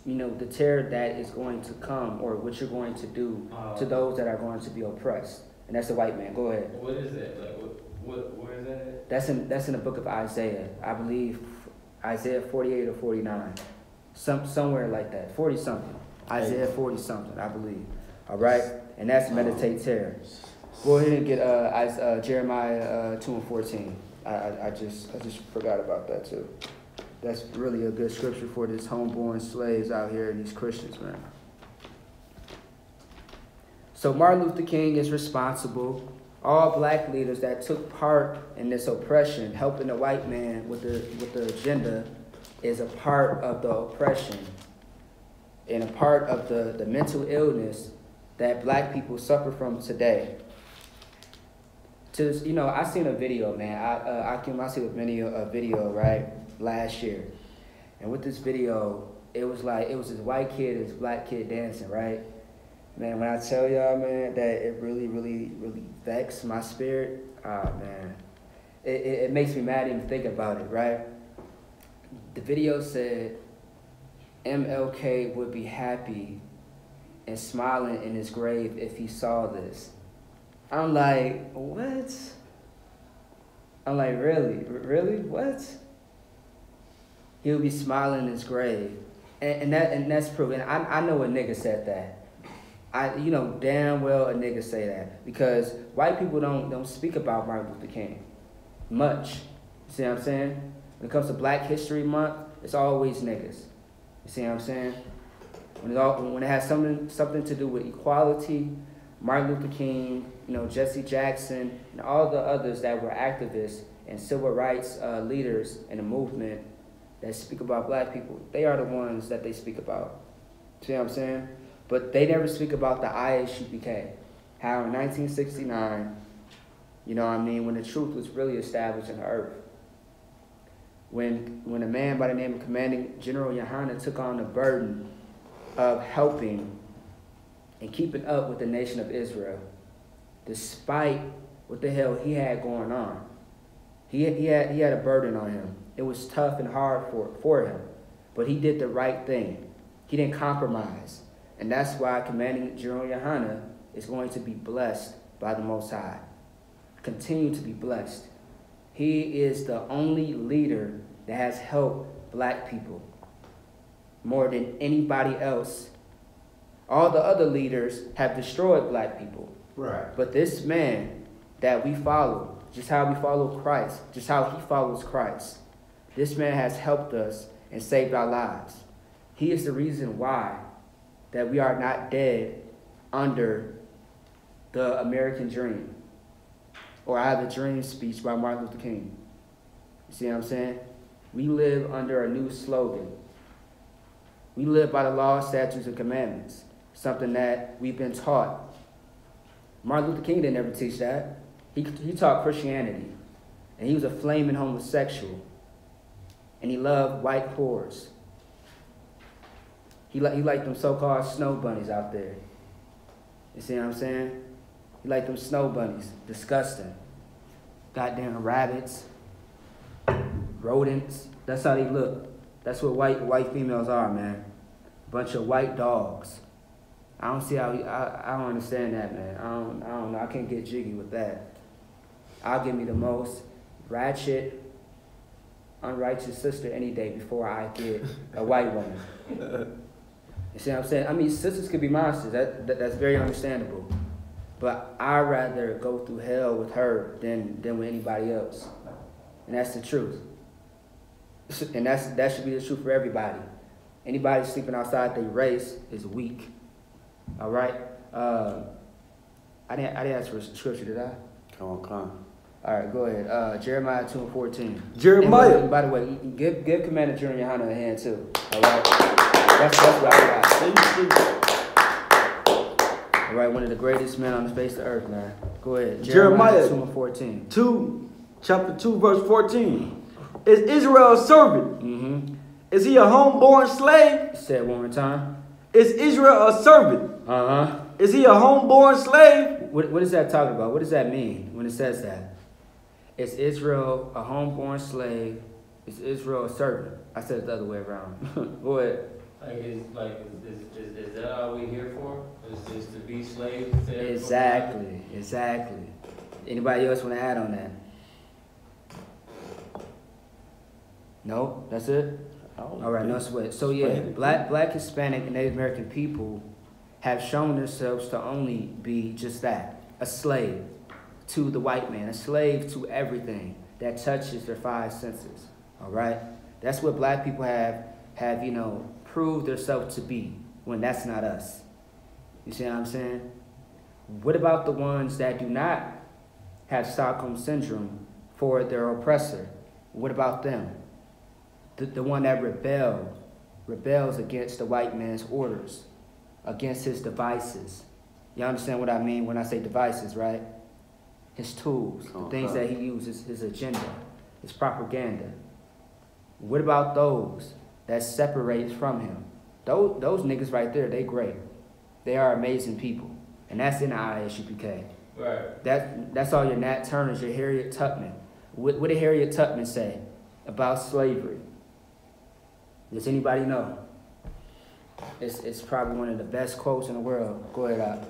Speaker 1: you know, the terror that is going to come or what you're going to do to those that are going to be oppressed. And that's the white man. Go ahead.
Speaker 3: What is that? Like where is that at?
Speaker 1: That's in the book of Isaiah. I believe Isaiah 48 or 49. Somewhere like that. 40 something. Isaiah 40 something, I believe. All right? And that's meditate terror. Go ahead and get Jeremiah 2 and 14. I just forgot about that too. That's really a good scripture for these homeborn slaves out here and these Christians, man. So Martin Luther King is responsible. All black leaders that took part in this oppression, helping the white man with the agenda, is a part of the oppression and a part of the mental illness that black people suffer from today. You know, I seen a video, man. I seen a video, right, last year. And with this video, it was this white kid and this black kid dancing, right? Man, when I tell y'all, man, that it really, really, really vexed my spirit, man. It makes me mad even think about it, right? The video said MLK would be happy and smiling in his grave if he saw this. I'm like, what? I'm like, really? Really? What? He'll be smiling in his grave. And that's proof. And I know a nigga said that. You know damn well a nigga say that. Because white people don't speak about Martin Luther King much. You see what I'm saying? When it comes to Black History Month, it's always niggas. You see what I'm saying? When it has something to do with equality, Martin Luther King, you know, Jesse Jackson, and all the others that were activists and civil rights leaders in the movement that speak about black people, they are the ones that they speak about. See what I'm saying? But they never speak about the I.S.U.P.K. How in 1969, you know what I mean, when the truth was really established in the earth. When a man by the name of Commanding General Yohanna took on the burden of helping and keeping up with the nation of Israel, despite what the hell he had going on. He had a burden on him. It was tough and hard for him, but he did the right thing. He didn't compromise. And that's why Commanding General Yahanna is going to be blessed by the Most High. Continue to be blessed. He is the only leader that has helped black people more than anybody else. All the other leaders have destroyed black people.
Speaker 2: Right.
Speaker 1: But this man that we follow, just how we follow Christ, just how he follows Christ, this man has helped us and saved our lives. He is the reason why that we are not dead under the American dream or I Have a Dream speech by Martin Luther King. You see what I'm saying? We live under a new slogan. We live by the laws, statutes, and commandments, something that we've been taught. Martin Luther King didn't ever teach that. He taught Christianity, and he was a flaming homosexual, and he loved white whores. He liked them so-called snow bunnies out there. You see what I'm saying? He liked them snow bunnies. Disgusting. Goddamn rabbits. Rodents. That's how they look. That's what white females are, man. Bunch of white dogs. I don't see how I don't understand that, man. I don't know. I can't get jiggy with that. I'll give me the most ratchet, unrighteous sister any day before I get a white woman. You see what I'm saying? I mean, sisters could be monsters. That's very understandable. But I'd rather go through hell with her than with anybody else. And that's the truth. And that should be the truth for everybody. Anybody sleeping outside their race is weak. All right? I didn't ask for a scripture, did I?
Speaker 4: Come on.
Speaker 1: All right, go ahead. Jeremiah 2:14.
Speaker 4: Jeremiah.
Speaker 1: And by the way, give Commander General Yahanna a hand too. All right? That's what I got. All right, one of the greatest men on the face of the earth, man. Go ahead. Jeremiah 2:14.
Speaker 4: Chapter 2, verse 14. Is Israel a servant?
Speaker 1: Mm-hmm.
Speaker 4: Is he a homeborn slave?
Speaker 1: Say it one more time.
Speaker 4: Is Israel a servant?
Speaker 1: Uh-huh.
Speaker 4: Is he a homeborn slave?
Speaker 1: What is that talking about? What does that mean when it says that? Is Israel a homeborn slave? Is Israel a servant? I said it the other way around. Go ahead.
Speaker 3: Is that all we here for? Is to be slaves?
Speaker 1: Exactly. Anybody else want to add on that? No, that's it? All right, no sweat. So yeah, black, Hispanic, and Native American people have shown themselves to only be just that, a slave to the white man, a slave to everything that touches their five senses. All right? That's what black people have proved themselves to be when that's not us. You see what I'm saying? What about the ones that do not have Stockholm Syndrome for their oppressor? What about them? The one that rebels against the white man's orders, against his devices. You understand what I mean when I say devices, right? His tools, the things that he uses, his agenda, his propaganda. What about those that separate from him? Those niggas right there, they great. They are amazing people. And that's in the I.S.U.P.K.
Speaker 3: Right.
Speaker 1: That's all your Nat Turners, your Harriet Tubman. What did Harriet Tubman say about slavery? Does anybody know? It's probably one of the best quotes in the world. Go ahead,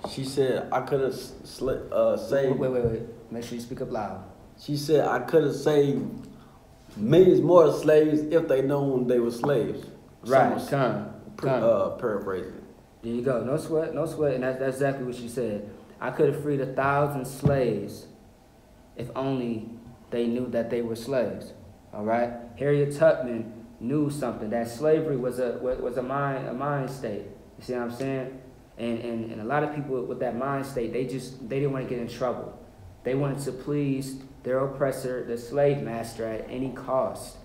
Speaker 4: She said, I could have saved...
Speaker 1: Wait. Make sure you speak up loud.
Speaker 4: She said, I could have saved millions more slaves if they known they were slaves.
Speaker 1: Right,
Speaker 4: paraphrasing.
Speaker 1: There you go. No sweat. And that's exactly what she said. I could have freed 1,000 slaves if only they knew that they were slaves. All right? Harriet Tubman knew something, that slavery was a mind state. You see what I'm saying? And a lot of people with that mind state, they didn't want to get in trouble. They wanted to please their oppressor, the slave master, at any cost.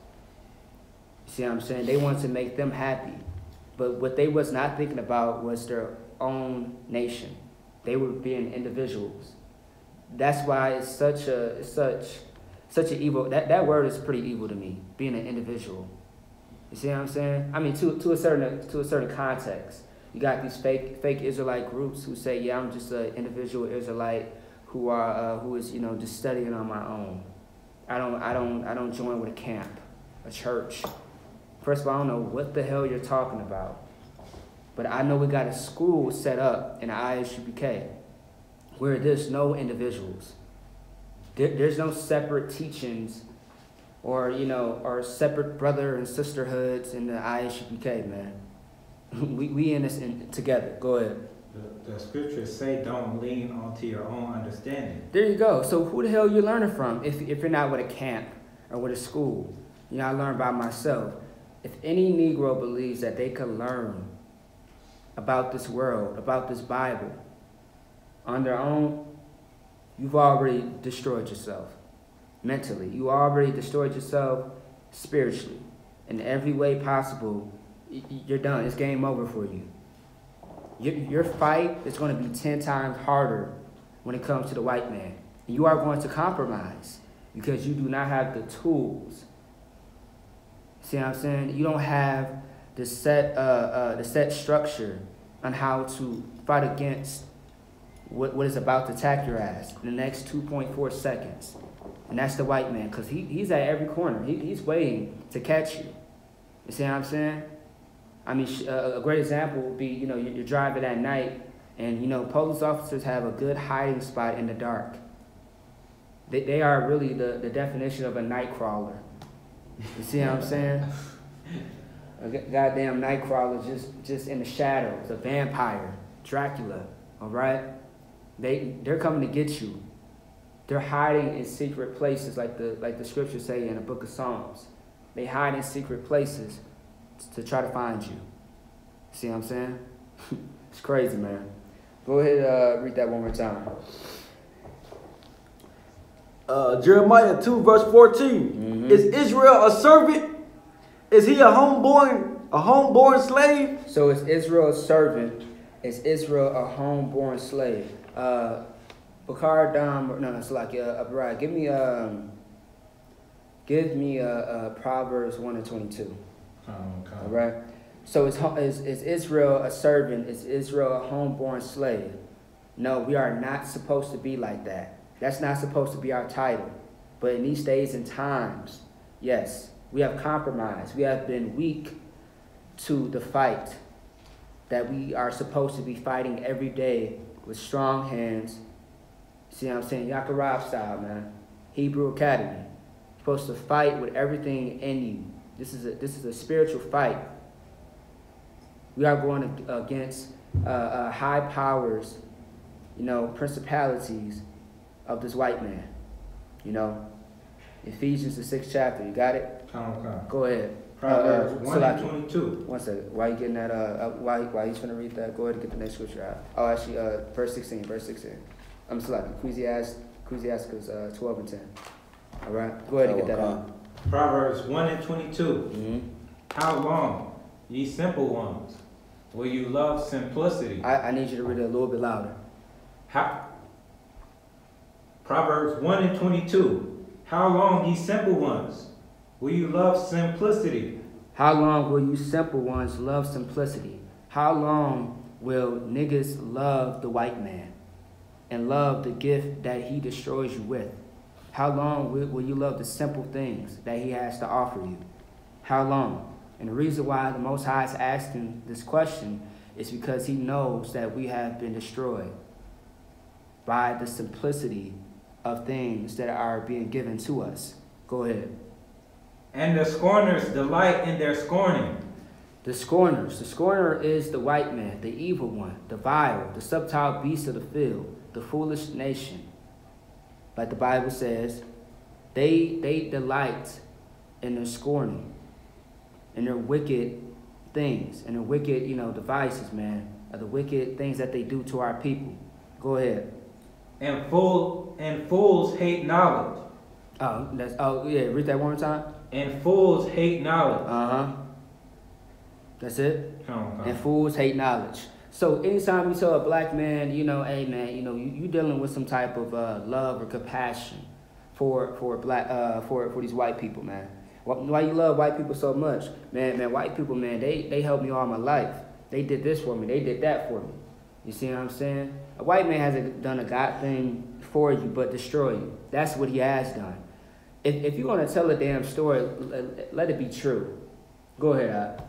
Speaker 1: You see what I'm saying? They wanted to make them happy. But what they was not thinking about was their own nation. They were being individuals. That's why it's such an evil, that word is pretty evil to me, being an individual. You see what I'm saying? I mean, to a certain context. You got these fake Israelite groups who say, yeah, I'm just an individual Israelite who is just studying on my own. I don't join with a camp, a church. First of all, I don't know what the hell you're talking about. But I know we got a school set up in the I.S.U.P.K. where there's no individuals. There's no separate teachings or separate brother and sisterhoods in the I.S.U.P.K, man. we in this together. Go ahead.
Speaker 2: The scriptures say don't lean onto your own understanding.
Speaker 1: There you go. So who the hell you learning from if you're not with a camp or with a school? I learned by myself. If any Negro believes that they can learn about this world, about this Bible, on their own, you've already destroyed yourself mentally. You already destroyed yourself spiritually. In every way possible, you're done. It's game over for you. Your fight is going to be 10 times harder when it comes to the white man. You are going to compromise because you do not have the tools. See what I'm saying? You don't have the set structure on how to fight against what is about to attack your ass in the next 2.4 seconds. And that's the white man, because he's at every corner. He's waiting to catch you. You see what I'm saying? I mean, a great example would be, you're driving at night, and, police officers have a good hiding spot in the dark. They are really the definition of a night crawler. You see what I'm saying? A goddamn night crawler just in the shadows, a vampire, Dracula, all right? They're coming to get you. They're hiding in secret places, like the scriptures say in the book of Psalms. They hide in secret places to try to find you. See what I'm saying? It's crazy, man. Go ahead, read that one more time.
Speaker 4: Jeremiah 2, verse 14. Mm-hmm. Is Israel a servant? Is he a homeborn slave?
Speaker 1: So is Israel a servant? Is Israel a homeborn slave? Bakar Dam, no, it's like Brad. Give me Proverbs 1 and 22. All right. So is Israel a servant? Is Israel a homeborn slave? No, we are not supposed to be like that. That's not supposed to be our title. But in these days and times, yes, we have compromised. We have been weak to the fight that we are supposed to be fighting every day with strong hands. See what I'm saying? Yaakov style, man. Hebrew Academy. You're supposed to fight with everything in you. This is a spiritual fight. We are going against high powers, principalities of this white man. Ephesians, the 6th chapter. You got it? Go ahead.
Speaker 2: Proverbs 1 and 22.
Speaker 1: One second. While you getting that, while he's going to read that, go ahead and get the next scripture out. Oh, actually, verse 16. I'm selecting Ecclesiasticus 12 and 10. All right? Go ahead and get that out.
Speaker 2: Proverbs 1 and 22.
Speaker 1: Mm-hmm.
Speaker 2: How long, ye simple ones, will you love simplicity?
Speaker 1: I need you to read it a little bit louder.
Speaker 2: Proverbs 1 and 22. How long, ye simple ones, will you love simplicity?
Speaker 1: How long will you simple ones love simplicity? How long will niggas love the white man and love the gift that he destroys you with? How long will you love the simple things that he has to offer you? How long? And the reason why the Most High is asking this question is because he knows that we have been destroyed by the simplicity of things that are being given to us. Go ahead.
Speaker 2: And the scorners delight in their scorning.
Speaker 1: The scorner is the white man, the evil one, the vile, the subtile beast of the field, the foolish nation. Like the Bible says, they delight in their scorning, in their wicked things, and their wicked, devices, man, of the wicked things that they do to our people. Go ahead.
Speaker 2: And fools hate knowledge.
Speaker 1: Read that one more time.
Speaker 2: And fools hate knowledge.
Speaker 1: That's it. And fools hate knowledge. So anytime you tell a black man, hey man, you dealing with some type of love or compassion for these white people, man. Why you love white people so much, man? White people, man, they helped me all my life. They did this for me. They did that for me. You see what I'm saying? A white man hasn't done a God thing for you but destroy you. That's what he has done. If you're going to tell a damn story, let it be true. Go ahead, Al.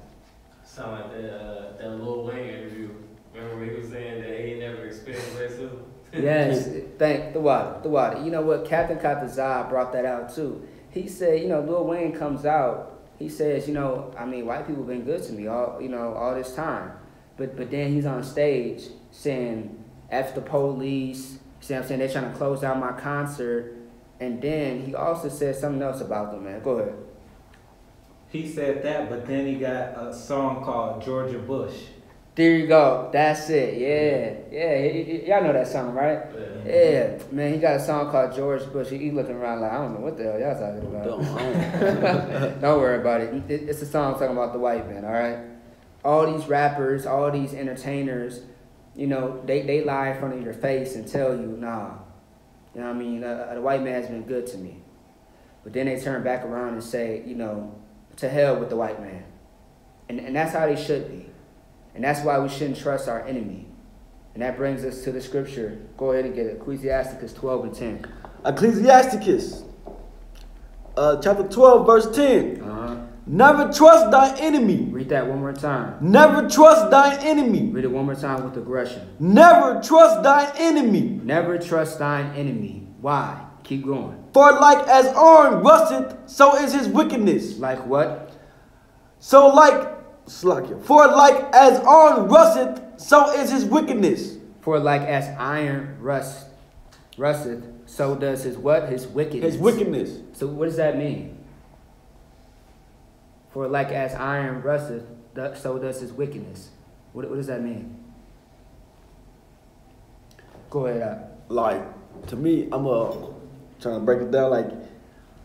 Speaker 3: Sound like that Lil Wayne interview. Remember when he was saying that he never experienced racism?
Speaker 1: Yes, thank the water. You know what? Captain Katazai brought that out too. He said, you know, Lil Wayne comes out. He says, you know, I mean, white people been good to me all this time, but then he's on stage saying F the police. See what I'm saying? They're trying to close down my concert, and then he also said something else about them, man. Go ahead.
Speaker 2: He said that, but then he got a song called Georgia Bush.
Speaker 1: There you go. That's it. Yeah. Y'all know that song, right? Yeah. Man, he got a song called George Bush. He looking around like, I don't know what the hell y'all talking about. Don't worry about it. It's a song talking about the white man, all right? All these rappers, all these entertainers, you know, they lie in front of your face and tell you, nah. You know what I mean? The white man has been good to me. But then they turn back around and say, you know, to hell with the white man. And that's how they should be. And that's why we shouldn't trust our enemy. And that brings us to the scripture. Go ahead and get it. Ecclesiasticus 12:10.
Speaker 4: Ecclesiasticus, chapter 12, verse 10. Never trust thy enemy.
Speaker 1: Read that one more time.
Speaker 4: Never trust thine enemy.
Speaker 1: Read it one more time with aggression.
Speaker 4: Never trust thine enemy.
Speaker 1: Never trust thine enemy. Why? Keep going.
Speaker 4: For like as iron rusteth, so is his wickedness.
Speaker 1: Like what?
Speaker 4: For like as iron rusteth, so is his wickedness.
Speaker 1: For like as iron rusteth, so does his what? His wickedness.
Speaker 4: His wickedness.
Speaker 1: So what does that mean? For like as iron rusteth, so does his wickedness. What does that mean? Go ahead.
Speaker 4: Like, to me, I'm trying to break it down.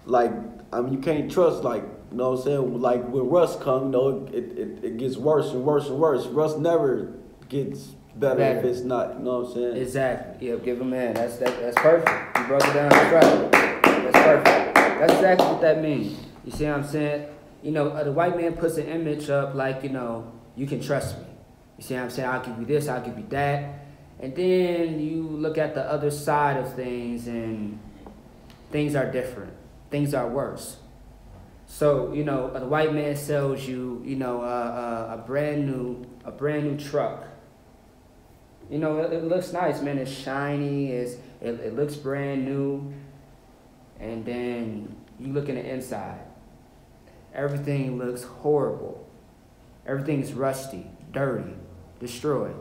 Speaker 4: Like I mean, you can't trust. Like, you know what I'm saying? Like when rust comes, you know, it gets worse and worse and worse. Rust never gets better if it's not. You know what I'm saying?
Speaker 1: Exactly. Yeah, give him in. That's perfect. You broke it down. That's right. That's perfect. That's exactly what that means. You see what I'm saying? You know, the white man puts an image up like, you know, you can trust me. You see what I'm saying? I'll give you this, I'll give you that. And then you look at the other side of things and things are different. Things are worse. So, you know, the white man sells you, you know, a brand new truck. You know, it looks nice, man. It's shiny. It looks brand new. And then you look in the inside. Everything looks horrible. Everything's rusty, dirty, destroyed.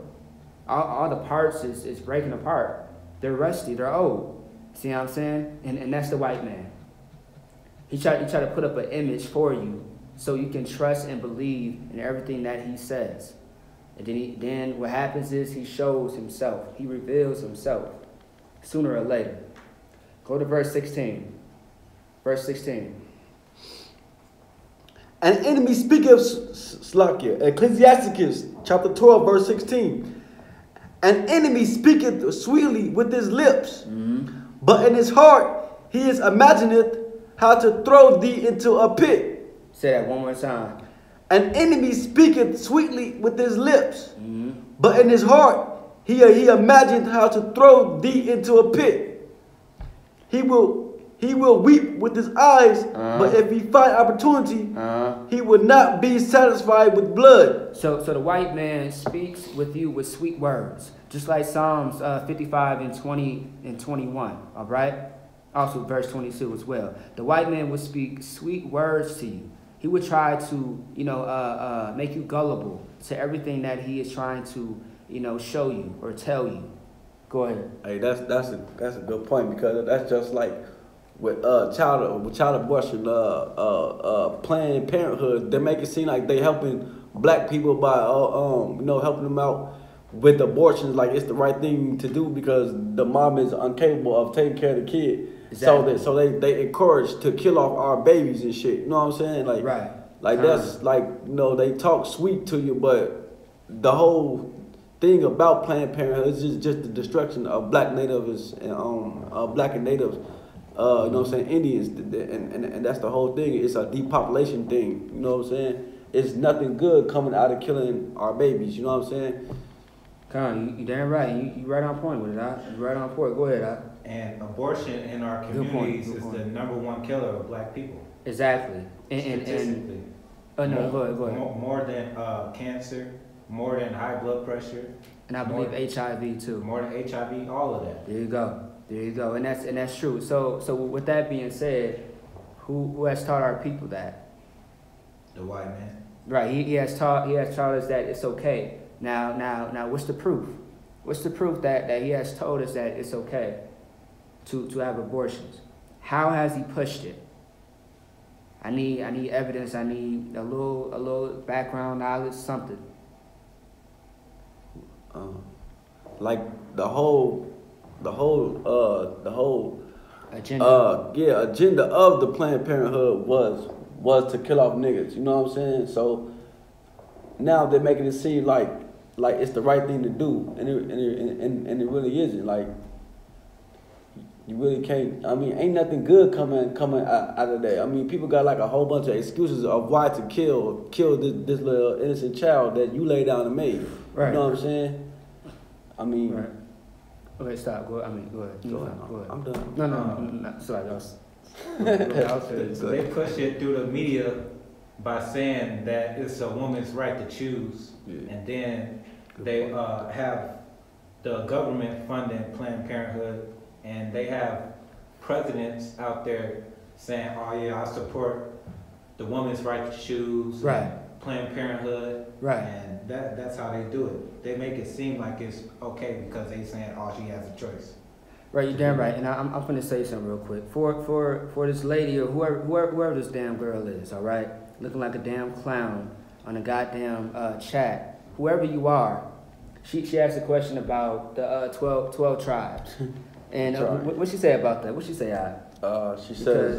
Speaker 1: All the parts is breaking apart. They're rusty, they're old. See what I'm saying? And that's the white man. He try to put up an image for you so you can trust and believe in everything that he says. And then what happens is he shows himself. He reveals himself sooner or later. Go to verse 16. Verse 16.
Speaker 4: An enemy speaketh, Ecclesiasticus chapter 12, verse 16. An enemy speaketh sweetly with his lips, but in his heart he is imagineth how to throw thee into a pit.
Speaker 1: Say that one more time.
Speaker 4: An enemy speaketh sweetly with his lips, but in his heart he imagined how to throw thee into a pit. He will weep with his eyes, but if he find opportunity, he will not be satisfied with blood.
Speaker 1: So the white man speaks with you with sweet words, just like Psalms 55 and 20 and 21, all right? Also verse 22 as well. The white man would speak sweet words to you. He would try to, you know, make you gullible to everything that he is trying to, you know, show you or tell you. Go ahead.
Speaker 4: Hey, that's a good point, because that's just like with child abortion, Planned Parenthood. They make it seem like they helping black people by you know, helping them out with abortions, like it's the right thing to do because the mom is incapable of taking care of the kid. Exactly. So they encourage to kill off our babies and shit. You know what I'm saying? Like, right. Like that's like, you know, they talk sweet to you, but the whole thing about Planned Parenthood is just the destruction of black natives and black and natives. You know what I'm saying, Indians, and that's the whole thing. It's a depopulation thing, you know what I'm saying? it's nothing good coming out of killing our babies. You know what I'm saying?
Speaker 1: Con, you damn right. You right on point with it, huh? You right on point. Go ahead, huh?
Speaker 2: And abortion in our communities is the #1 killer of black people.
Speaker 1: Exactly.
Speaker 2: Statistically.
Speaker 1: Oh no, go ahead.
Speaker 2: More than cancer, more than high blood pressure.
Speaker 1: And I believe HIV too.
Speaker 2: More than HIV, all of that.
Speaker 1: There you go. And that's true. So with that being said, who has taught our people that?
Speaker 2: The white man.
Speaker 1: Right. He has taught us that it's okay. Now what's the proof? What's the proof that he has told us that it's okay to have abortions? How has he pushed it? I need evidence. I need a little background knowledge, something.
Speaker 4: Like the whole
Speaker 1: Agenda.
Speaker 4: Agenda of the Planned Parenthood was to kill off niggas. You know what I'm saying? So now they're making it seem like it's the right thing to do, and it really isn't. Like, you really can't. I mean, ain't nothing good coming out of that. I mean, people got like a whole bunch of excuses of why to kill this little innocent child that you lay down and made.
Speaker 1: Right.
Speaker 4: You know what I'm saying? I mean.
Speaker 1: Right. Okay, stop. Go ahead. Go ahead.
Speaker 4: I'm done.
Speaker 1: No. Sorry, that was.
Speaker 2: So they push it through the media by saying that it's a woman's right to choose, and then they have the government funding Planned Parenthood, and they have presidents out there saying, "Oh yeah, I support the woman's right to choose."
Speaker 1: Right.
Speaker 2: Planned Parenthood.
Speaker 1: Right.
Speaker 2: And that's how they do it. They make it seem like it's okay because they saying, "Oh, she has a choice."
Speaker 1: Right, you're damn right. And I'm finna say something real quick. For this lady or whoever this damn girl is, all right, looking like a damn clown on a goddamn chat. Whoever you are, she asked a question about the 12 tribes. And what she say about that? What she say?
Speaker 4: She says,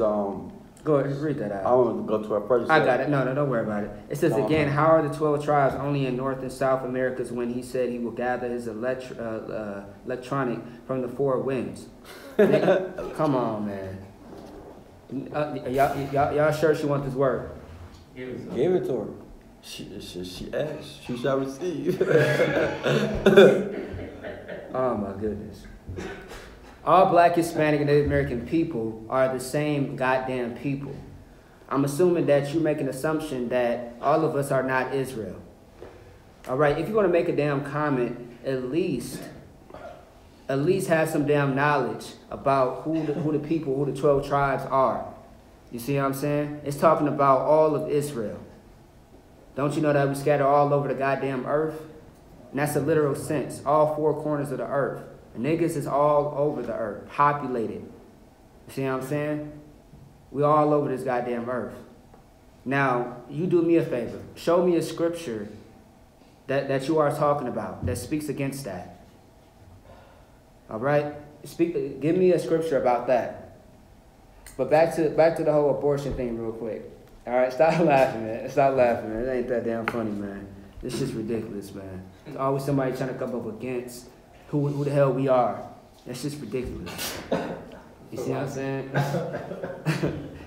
Speaker 1: go ahead, read that out.
Speaker 4: I want to go to her first.
Speaker 1: I got it. No, don't worry about it. It says again, how are the 12 tribes only in North and South Americas when he said he will gather his electronic from the 4 winds? Come on, man. Y'all sure she wants this word?
Speaker 4: Give it to her. She asked, she shall receive.
Speaker 1: Oh my goodness. All black, Hispanic, and Native American people are the same goddamn people. I'm assuming that you make an assumption that all of us are not Israel. All right, if you're going to make a damn comment, at least have some damn knowledge about who the 12 tribes are. You see what I'm saying? It's talking about all of Israel. Don't you know that we scatter all over the goddamn earth? And that's a literal sense, all 4 corners of the earth. And niggas is all over the earth, populated. You see what I'm saying? We all over this goddamn earth. Now, you do me a favor. Show me a scripture that you are talking about that speaks against that. All right? Give me a scripture about that. But back to the whole abortion thing real quick. All right? Stop laughing, man. Stop laughing, man. It ain't that damn funny, man. This is ridiculous, man. There's always somebody trying to come up against who the hell we are. That's just ridiculous. You see what I'm saying?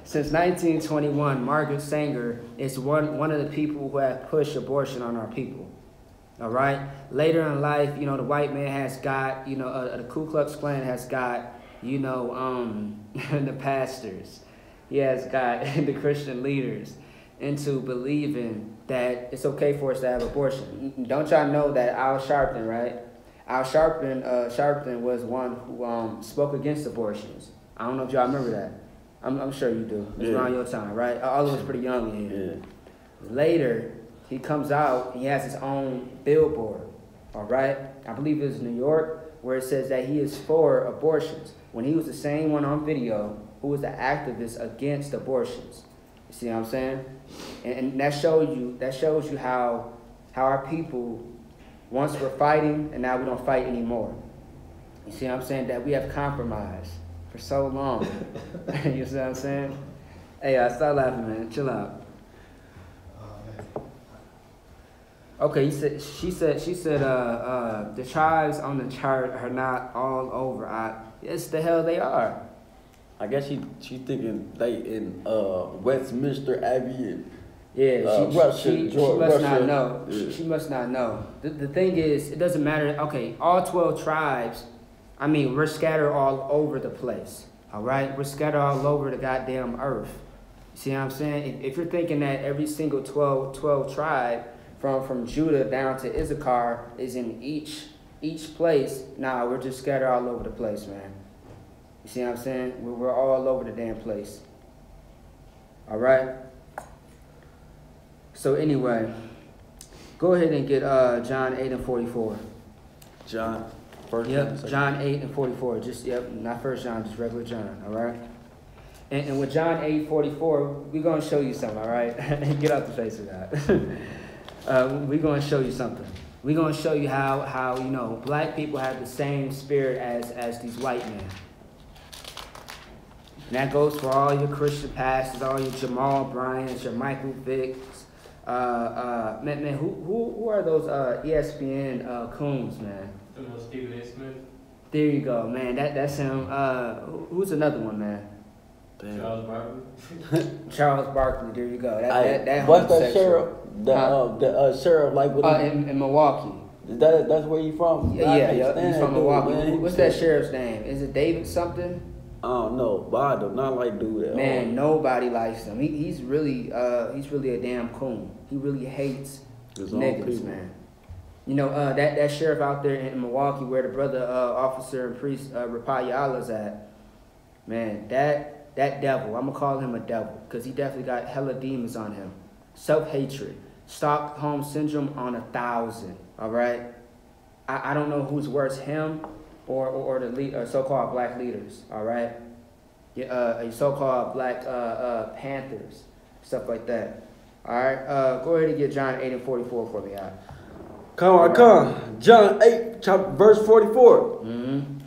Speaker 1: Since 1921, Margaret Sanger is one of the people who have pushed abortion on our people. All right? Later in life, the white man has got, the Ku Klux Klan has got, the pastors. He has got the Christian leaders into believing that it's okay for us to have abortion. Don't y'all know that Al Sharpton, right? Al Sharpton was one who spoke against abortions. I don't know if y'all remember that. I'm sure you do. It's around your time, right? All of us pretty young in here. Yeah. Later, he comes out, he has his own billboard, all right? I believe it was New York, where it says that he is for abortions, when he was the same one on video who was the activist against abortions. You see what I'm saying? And that shows you how our people, once we're fighting, and now we don't fight anymore. You see what I'm saying? That we have compromised for so long. You see what I'm saying? Hey, stop laughing, man. Chill out. Okay, she said the tribes on the chart are not all over. Yes, the hell they are.
Speaker 4: I guess she thinking they in Westminster Abbey
Speaker 1: Yeah,
Speaker 4: Russia,
Speaker 1: she must not
Speaker 4: Russia.
Speaker 1: know.
Speaker 4: Yeah.
Speaker 1: She must not know. The thing is, it doesn't matter. Okay, all 12 tribes, I mean, we're scattered all over the place. All right? We're scattered all over the goddamn earth. See what I'm saying? If you're thinking that every single 12 tribe from Judah down to Issachar is in each place, nah, we're just scattered all over the place, man. You see what I'm saying? We're all over the damn place. All right? So anyway, go ahead and get John 8 and 44.
Speaker 4: John, first.
Speaker 1: Yep, John 8 and 44. Just, yep, not First John, just regular John, all right? And with John 8, 44, we're going to show you something, all right? Get out the face of that. We're going to show you something. We're going to show you how you know, black people have the same spirit as these white men. And that goes for all your Christian pastors, all your Jamal Bryants, your Michael Vicks. Man, who are those ESPN coons, man?
Speaker 3: Stephen A. Smith.
Speaker 1: There you go, man. That's him. Who's another one, man?
Speaker 4: Damn.
Speaker 3: Charles Barkley.
Speaker 1: Charles Barkley. There you go.
Speaker 4: What's that sheriff? The sheriff, like with
Speaker 1: in Milwaukee.
Speaker 4: That's where you from?
Speaker 1: Yeah, he's from Milwaukee.
Speaker 4: Man.
Speaker 1: What's that sheriff's name? Is it David something?
Speaker 4: I don't know, but I do not like dude at
Speaker 1: Man,
Speaker 4: all.
Speaker 1: nobody likes him. He's really a damn coon. He really hates niggas, man. You know, that sheriff out there in Milwaukee where the brother officer and priest Rapayala's at, man, that devil, I'm gonna call him a devil, because he definitely got hella demons on him. Self-hatred. Stockholm syndrome on 1,000. All right? I don't know who's worse, him or the so-called black leaders, all right? So-called black Panthers, stuff like that. All right? Go ahead and get John 8 and 44 for me, all right?
Speaker 4: Come on. John 8, verse 44.
Speaker 1: Mm-hmm.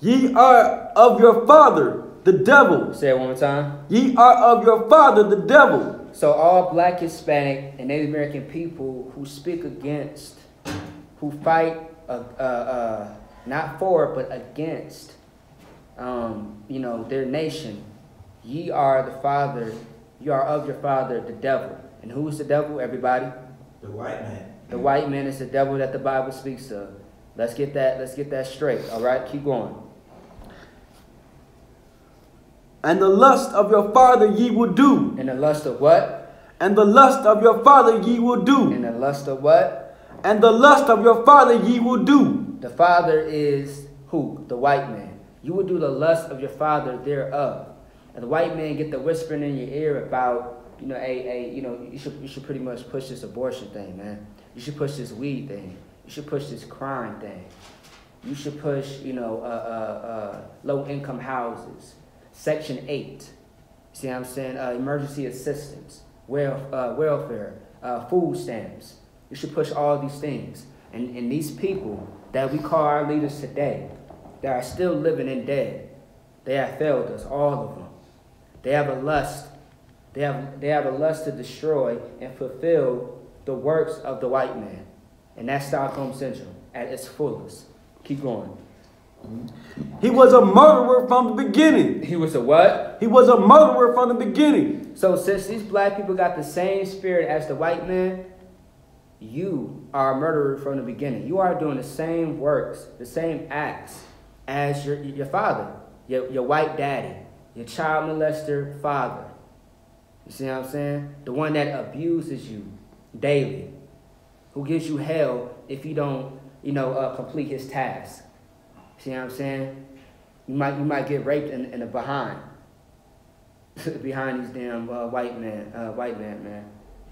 Speaker 4: Ye are of your father, the devil.
Speaker 1: Say it one more time.
Speaker 4: Ye are of your father, the devil.
Speaker 1: So all black, Hispanic, and Native American people who speak against, who fight, not for, but against, you know, their nation, ye are the father, you are of your father, the devil. And who is the devil, everybody?
Speaker 2: The white man.
Speaker 1: The white man is the devil that the Bible speaks of. Let's get that straight, all right? Keep going.
Speaker 4: And the lust of your father ye will do.
Speaker 1: And the lust of what?
Speaker 4: And the lust of your father ye will do.
Speaker 1: And the lust of what?
Speaker 4: And the lust of your father ye will do.
Speaker 1: The father is who? The white man. You will do the lust of your father thereof. And the white man get the whispering in your ear about, you know, you know, you should pretty much push this abortion thing, man. You should push this weed thing. You should push this crime thing. You should push, you know, low-income houses. Section 8. See what I'm saying? Emergency assistance, welfare, food stamps. You should push all these things. And these people that we call our leaders today, that are still living and dead, they have failed us, all of them. They have a lust. They have a lust to destroy and fulfill the works of the white man. And that's Stockholm syndrome at its fullest. Keep going.
Speaker 4: He was a murderer from the beginning.
Speaker 1: He was a what?
Speaker 4: He was a murderer from the beginning.
Speaker 1: So since these black people got the same spirit as the white man, you are a murderer from the beginning. You are doing the same works, the same acts as your father, your white daddy, your child molester father. You see what I'm saying? The one that abuses you daily, who gives you hell if you don't, you know, complete his task. See what I'm saying? You might get raped in the behind. Behind these damn white man, man.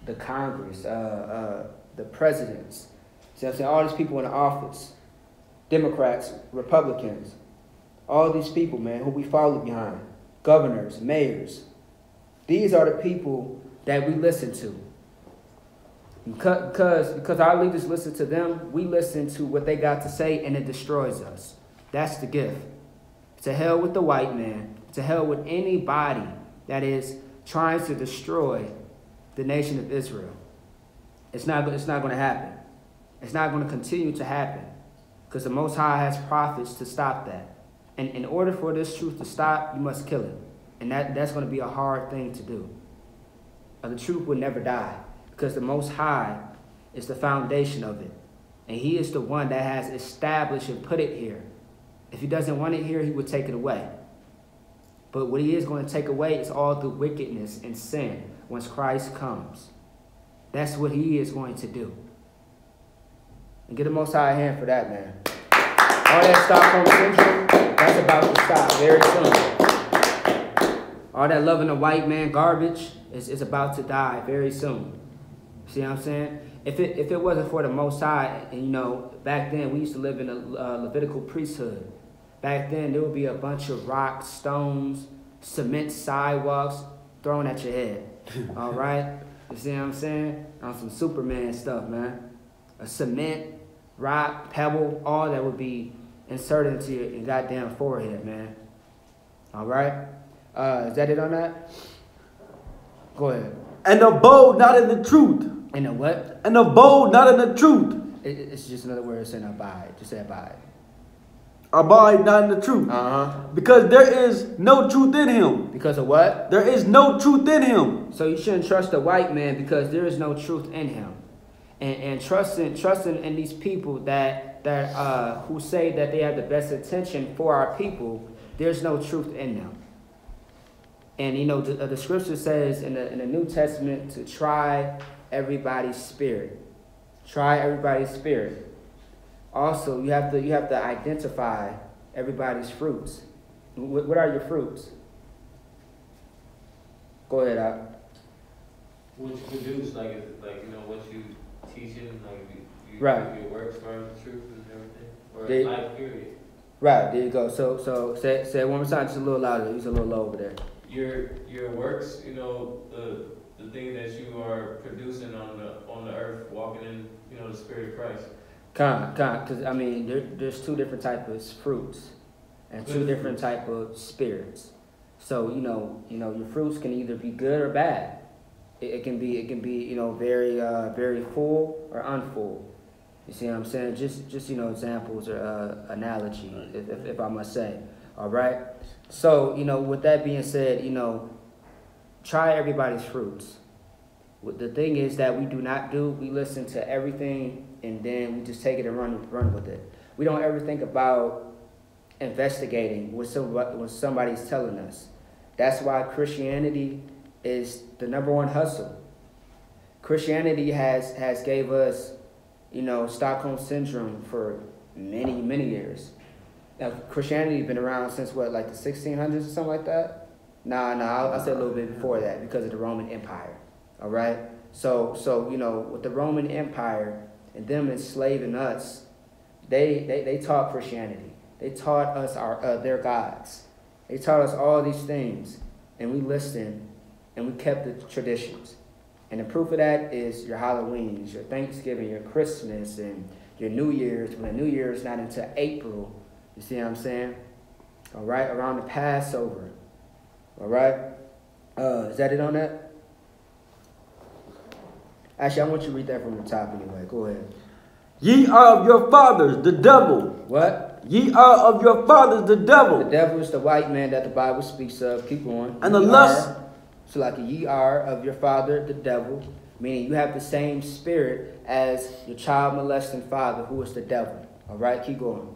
Speaker 1: The Congress, the presidents. See what I'm saying? All these people in the office. Democrats, Republicans. All these people, man, who we follow behind. Governors, mayors. These are the people that we listen to. Because our leaders listen to them, we listen to what they got to say, and it destroys us. That's the gift. To hell with the white man. To hell with anybody that is trying to destroy the nation of Israel. It's not going to happen. It's not going to continue to happen. Because the Most High has prophets to stop that. And in order for this truth to stop, you must kill it. And that's going to be a hard thing to do. The truth will never die, because the Most High is the foundation of it. And he is the one that has established and put it here. If he doesn't want it here, he would take it away. But what he is going to take away is all the wickedness and sin once Christ comes. That's what he is going to do. And get the Most High a hand for that, man. All that Stockholm syndrome, that's about to stop very soon. All that loving the white man garbage is about to die very soon. See what I'm saying? If it wasn't for the Most High, and you know, back then we used to live in a Levitical priesthood. Back then there would be a bunch of rocks, stones, cement sidewalks thrown at your head. All right? You see what I'm saying? On some Superman stuff, man. A cement, rock, pebble, all that would be inserted into your goddamn forehead, man. All right? Is that it on that? Go ahead.
Speaker 4: And abode not in the truth.
Speaker 1: And the what?
Speaker 4: And abode not in the truth.
Speaker 1: It's just another word saying abide. Just say abide.
Speaker 4: Abide not in the truth. Because there is no truth in him.
Speaker 1: Because of what?
Speaker 4: There is no truth in him.
Speaker 1: So you shouldn't trust the white man because there is no truth in him. And trusting in these people that who say that they have the best intention for our people, there's no truth in them. And you know the scripture says in the New Testament to try everybody's spirit. Try everybody's spirit. Also, you have to identify everybody's fruits. What are your fruits? Go ahead, Al.
Speaker 3: What you produce, like you know, what you teaching, like you
Speaker 1: right.
Speaker 3: Your works for the truth and everything, or life period.
Speaker 1: Right, there you go. So say it one more time, just a little louder. It's a little low over there.
Speaker 3: Your works, you know, the thing that you are producing on the earth, walking in, you know, the Spirit of Christ.
Speaker 1: Because I mean, there's two different types of fruits, and two different type of spirits. So you know, your fruits can either be good or bad. It can be, you know, very very full or unfull. You see what I'm saying? Just you know, examples or analogy, if I must say. All right. So you know, with that being said, you know, try everybody's fruits. The thing is that we do not do. We listen to everything and then we just take it and run with it. We don't ever think about investigating what somebody's telling us. That's why Christianity is the #1 hustle. Christianity has gave us, you know, Stockholm syndrome for many years. Now, Christianity has been around since what, like the 1600s or something like that? Nah, I'll say a little bit before that because of the Roman Empire. All right? So you know, with the Roman Empire and them enslaving us, they taught Christianity. They taught us their gods. They taught us all these things, and we listened, and we kept the traditions. And the proof of that is your Halloweens, your Thanksgiving, your Christmas, and your New Year's. When the New Year is not until April, you see what I'm saying? All right, around the Passover. All right, is that it on that? Actually, I want you to read that from the top anyway. Go ahead.
Speaker 4: Ye are of your fathers, the devil.
Speaker 1: What?
Speaker 4: Ye are of your fathers, the devil.
Speaker 1: The devil is the white man that the Bible speaks of. Keep going.
Speaker 4: And the lust.
Speaker 1: So like ye are of your father, the devil. Meaning you have the same spirit as your child molesting father, who is the devil. All right, keep going.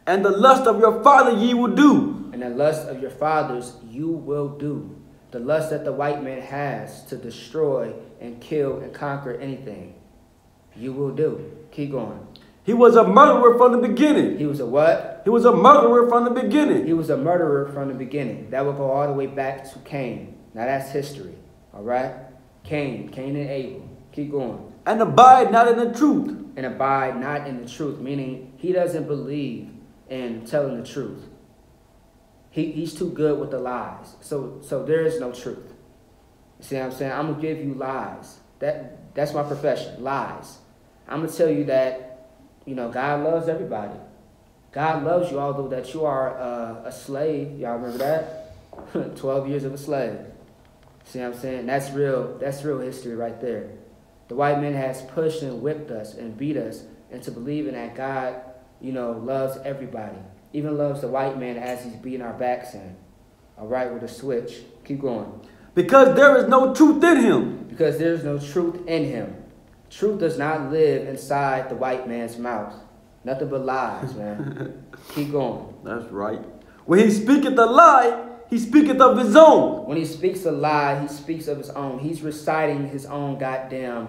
Speaker 4: And the lust of your father ye will do.
Speaker 1: And the lust of your fathers you will do. The lust that the white man has to destroy and kill and conquer anything, you will do. Keep going.
Speaker 4: He was a murderer from the beginning.
Speaker 1: He was a what?
Speaker 4: He was a murderer from the beginning.
Speaker 1: He was a murderer from the beginning. That will go all the way back to Cain. Now that's history. All right? Cain and Abel. Keep going.
Speaker 4: And abide not in the truth.
Speaker 1: And abide not in the truth, meaning he doesn't believe in telling the truth. He's too good with the lies. So there is no truth. You see what I'm saying? I'm going to give you lies. That's my profession, lies. I'm going to tell you that, you know, God loves everybody. God loves you, although that you are a slave. Y'all remember that? 12 years of a slave. See what I'm saying? That's real history right there. The white man has pushed and whipped us and beat us into believing that God, you know, loves everybody. Even loves the white man as he's beating our backs in. All right, with a switch. Keep going.
Speaker 4: Because there is no truth in him.
Speaker 1: Because there is no truth in him. Truth does not live inside the white man's mouth. Nothing but lies, man. Keep going.
Speaker 4: That's right. When he speaketh a lie, he speaketh of his own.
Speaker 1: When he speaks a lie, he speaks of his own. He's reciting his own goddamn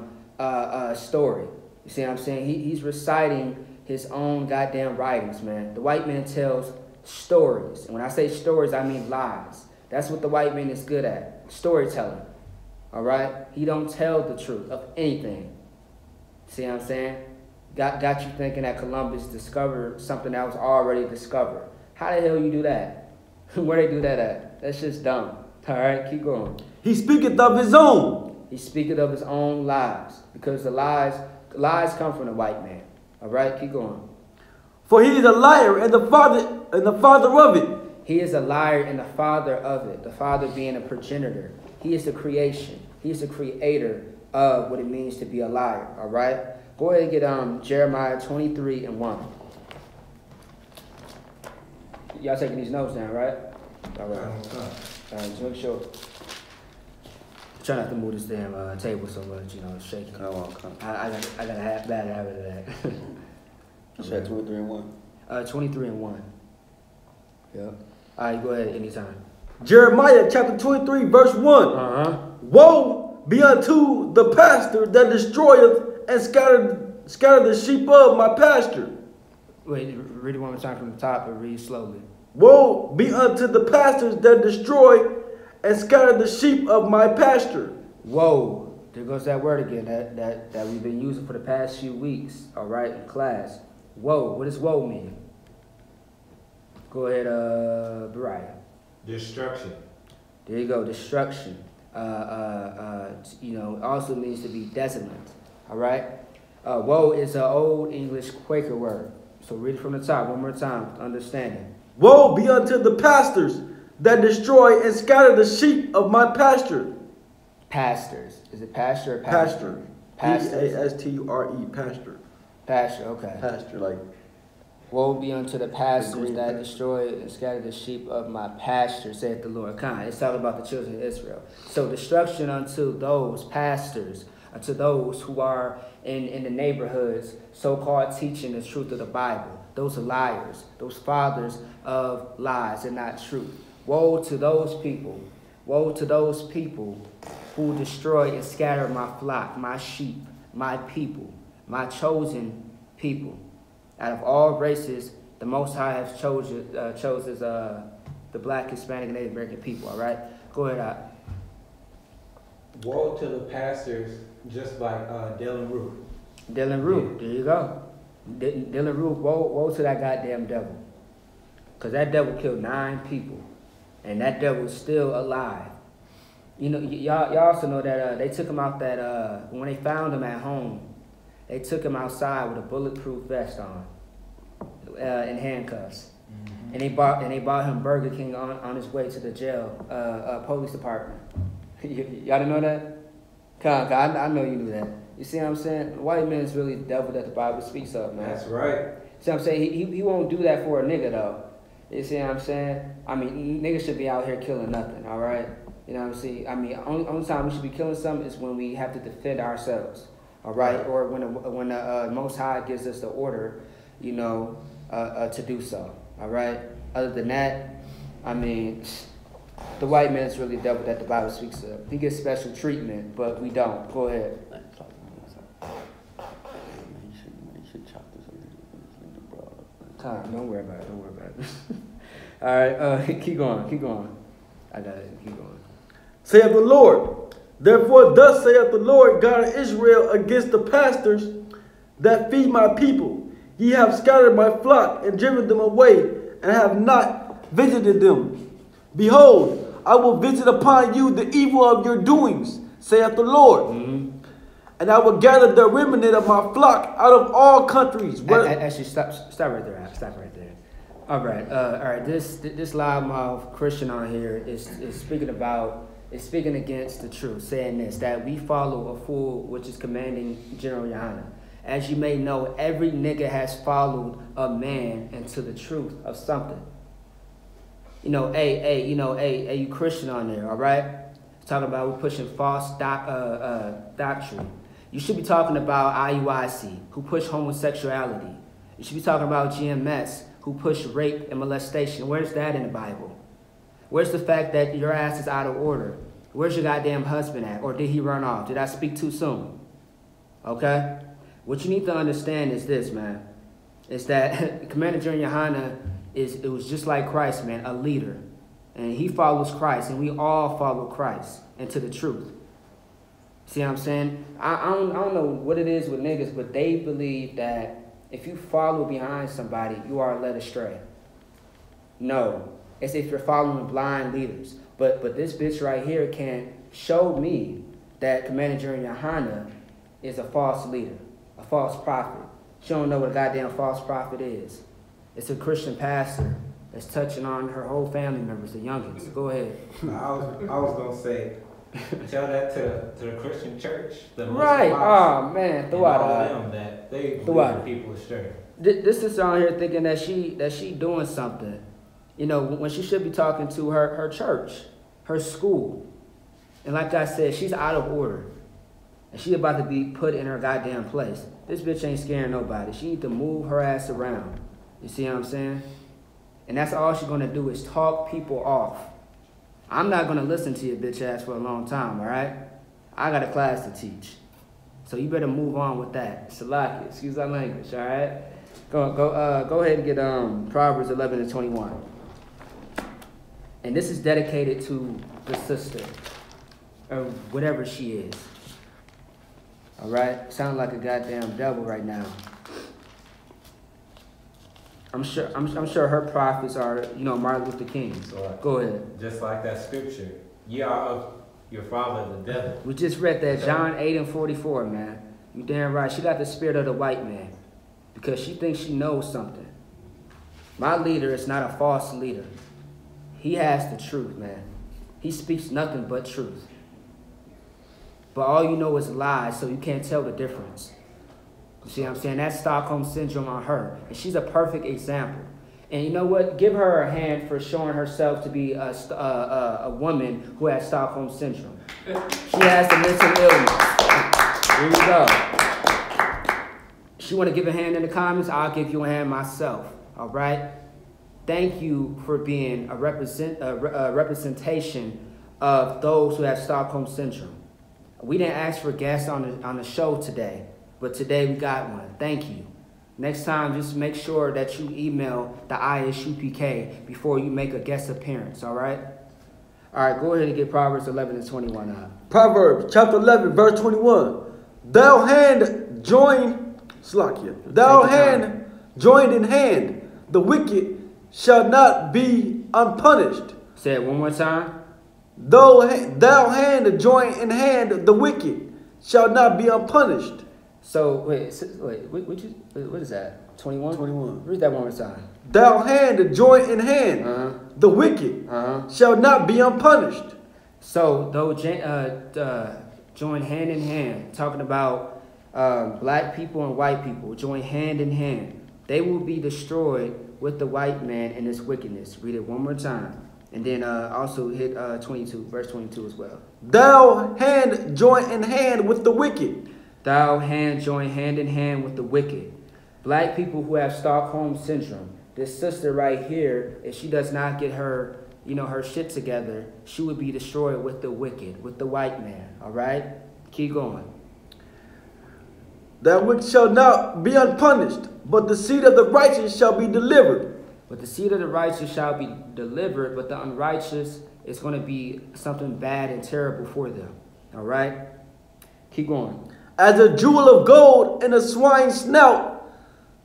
Speaker 1: story. You see what I'm saying? He's reciting his own goddamn writings, man. The white man tells stories. And when I say stories, I mean lies. That's what the white man is good at. Storytelling. All right? He don't tell the truth of anything. See what I'm saying? Got you thinking that Columbus discovered something that was already discovered. How the hell you do that? Where they do that at? That's just dumb. All right? Keep going.
Speaker 4: He speaketh of his own.
Speaker 1: He speaketh of his own lies. Because the lies come from the white man. All right? Keep going.
Speaker 4: For he is a liar and the father of it.
Speaker 1: He is a liar and the father of it. The father being a progenitor. He is the creation. He is the creator of what it means to be a liar. All right? Go ahead and get Jeremiah 23 and 1. Y'all taking these notes down, right? All right. All right, just make sure. Try not to move this damn table so much, you know, it's shaking.
Speaker 4: Come on.
Speaker 1: I got a bad habit of that.
Speaker 4: You said 23 and 1?
Speaker 1: 23 and 1. Yeah. All right, go ahead anytime.
Speaker 4: Jeremiah chapter 23, verse 1. Woe be unto the pastor that destroyeth and scatter the sheep of my pasture.
Speaker 1: Wait, read it one more time from the top and read slowly.
Speaker 4: Woe be unto the pastors that destroy and scatter the sheep of my pasture.
Speaker 1: Woe. There goes that word again that we've been using for the past few weeks, all right, in class. Woe. What does woe mean? Go ahead, Bariah.
Speaker 2: Destruction.
Speaker 1: There you go, destruction. You know, also means to be desolate, all right? Woe is an old English Quaker word. So read it from the top one more time, understanding.
Speaker 4: Woe be unto the pastors that destroy and scatter the sheep of my pasture.
Speaker 1: Pastors. Is it pasture or pasture?
Speaker 4: Pasture. P-A-S-T-U-R-E, pasture.
Speaker 1: Pasture, okay.
Speaker 4: Pasture, like.
Speaker 1: Woe be unto the pastors that destroy and scatter the sheep of my pasture, saith the Lord. It's talking about the children of Israel. So destruction unto those pastors, unto those who are in the neighborhoods, so-called teaching the truth of the Bible. Those are liars. Those fathers of lies and not truth. Woe to those people. Woe to those people who destroy and scatter my flock, my sheep, my people, my chosen people. Out of all races, the Most High has chosen the Black, Hispanic, and Native American people. All right, go ahead.
Speaker 2: Woe to the pastors, just like Dylan Roof.
Speaker 1: Dylan Roof, there you go. Dylan Roof, woe to that goddamn devil, because that devil killed 9 people, and that devil is still alive. You know, y'all also know that they took him out that when they found him at home. They took him outside with a bulletproof vest on, and handcuffs, and they bought him Burger King on his way to the jail, police department. Y'all didn't know that? I know you knew that. You see what I'm saying? The white man is really the devil that the Bible speaks of, man.
Speaker 2: That's right.
Speaker 1: See what I'm saying? He won't do that for a nigga though. You see what I'm saying? I mean, niggas should be out here killing nothing. All right? You know what I'm saying? I mean, only time we should be killing something is when we have to defend ourselves. All right, or when the Most High gives us the order, you know, to do so. All right. Other than that, I mean, the white man is really the devil that the Bible speaks of. He gets special treatment, but we don't. Go ahead.
Speaker 4: You should chop this up.
Speaker 1: Don't worry about it. All right. Keep going. I got it. Keep going.
Speaker 4: Saith the Lord. Therefore, thus saith the Lord God of Israel against the pastors that feed my people. Ye have scattered my flock and driven them away, and have not visited them. Behold, I will visit upon you the evil of your doings, saith the Lord. And I will gather the remnant of my flock out of all countries.
Speaker 1: Actually, stop right there. Stop right there. All right. This loudmouth Christian on here is speaking against the truth, saying this, that we follow a fool which is commanding Gen.YAHANNA. As you may know, every nigga has followed a man into the truth of something. You know, you Christian on there, all right? talking about we're pushing false doctrine. You should be talking about IUIC, who push homosexuality. You should be talking about GMS, who push rape and molestation. Where's that in the Bible? Where's the fact that your ass is out of order? Where's your goddamn husband at? Or did he run off? Did I speak too soon? Okay? What you need to understand is this, man. Is that Commander GEN.YAHANNA it was just like Christ, man, a leader. And he follows Christ, and we all follow Christ into the truth. See what I'm saying? I don't know what it is with niggas, but they believe that if you follow behind somebody, you are led astray. No. It's if you're following blind leaders. But this bitch right here can show me that Commander GEN.YAHANNA is a false leader, a false prophet. She don't know what a goddamn false prophet is. It's a Christian pastor that's touching on her whole family members, the youngins. Go ahead.
Speaker 2: I was gonna say, tell that to the Christian church.
Speaker 1: Right. Oh man,
Speaker 2: throughout them that they lead people astray.
Speaker 1: This is on here thinking that she doing something. You know, when she should be talking to her church, her school. And like I said, she's out of order. And she about to be put in her goddamn place. This bitch ain't scaring nobody. She need to move her ass around. You see what I'm saying? And that's all she's going to do is talk people off. I'm not going to listen to your bitch ass for a long time, all right? I got a class to teach. So you better move on with that. Salaki, excuse our language, all right? Go ahead and get Proverbs 11 and 21. And this is dedicated to the sister, or whatever she is. All right? Sound like a goddamn devil right now. I'm sure her prophets are, you know, Martin Luther King. So go ahead.
Speaker 2: Just like that scripture, ye are of your father the devil.
Speaker 1: We just read that, John 8 and 44, man. You damn right. She got the spirit of the white man because she thinks she knows something. My leader is not a false leader. He has the truth, man. He speaks nothing but truth. But all you know is lies, so you can't tell the difference. You see what I'm saying? That's Stockholm Syndrome on her. And she's a perfect example. And you know what? Give her a hand for showing herself to be a woman who has Stockholm Syndrome. She has the mental illness. Here we go. She want to give a hand in the comments? I'll give you a hand myself. All right? Thank you for being a representation of those who have Stockholm Syndrome. We didn't ask for guests on the show today, but today we got one. Thank you. Next time, just make sure that you email the I.S.U.P.K before you make a guest appearance, all right? All right, go ahead and get Proverbs 11 and 21 out.
Speaker 4: Proverbs chapter 11, verse 21. Thou hand joined joined in hand, the wicked shall not be unpunished.
Speaker 1: Say it one more time.
Speaker 4: Thou hand joined in hand, the wicked shall not be unpunished.
Speaker 1: So, wait, what is that? 21?
Speaker 4: 21.
Speaker 1: Read that one more time.
Speaker 4: Thou hand joined in hand, the wicked shall not be unpunished.
Speaker 1: So, though join hand in hand, talking about black people and white people, join hand in hand. They will be destroyed with the white man and his wickedness. Read it one more time. And then also hit 22, verse 22 as well.
Speaker 4: Thou hand join in hand with the wicked.
Speaker 1: Thou hand join hand in hand with the wicked. Black people who have Stockholm Syndrome. This sister right here, if she does not get her, her shit together, she would be destroyed with the wicked, with the white man. All right? Keep going.
Speaker 4: That which shall not be unpunished, but the seed of the righteous shall be delivered.
Speaker 1: But the seed of the righteous shall be delivered, but the unrighteous is going to be something bad and terrible for them. All right? Keep going.
Speaker 4: As a jewel of gold in a swine's snout,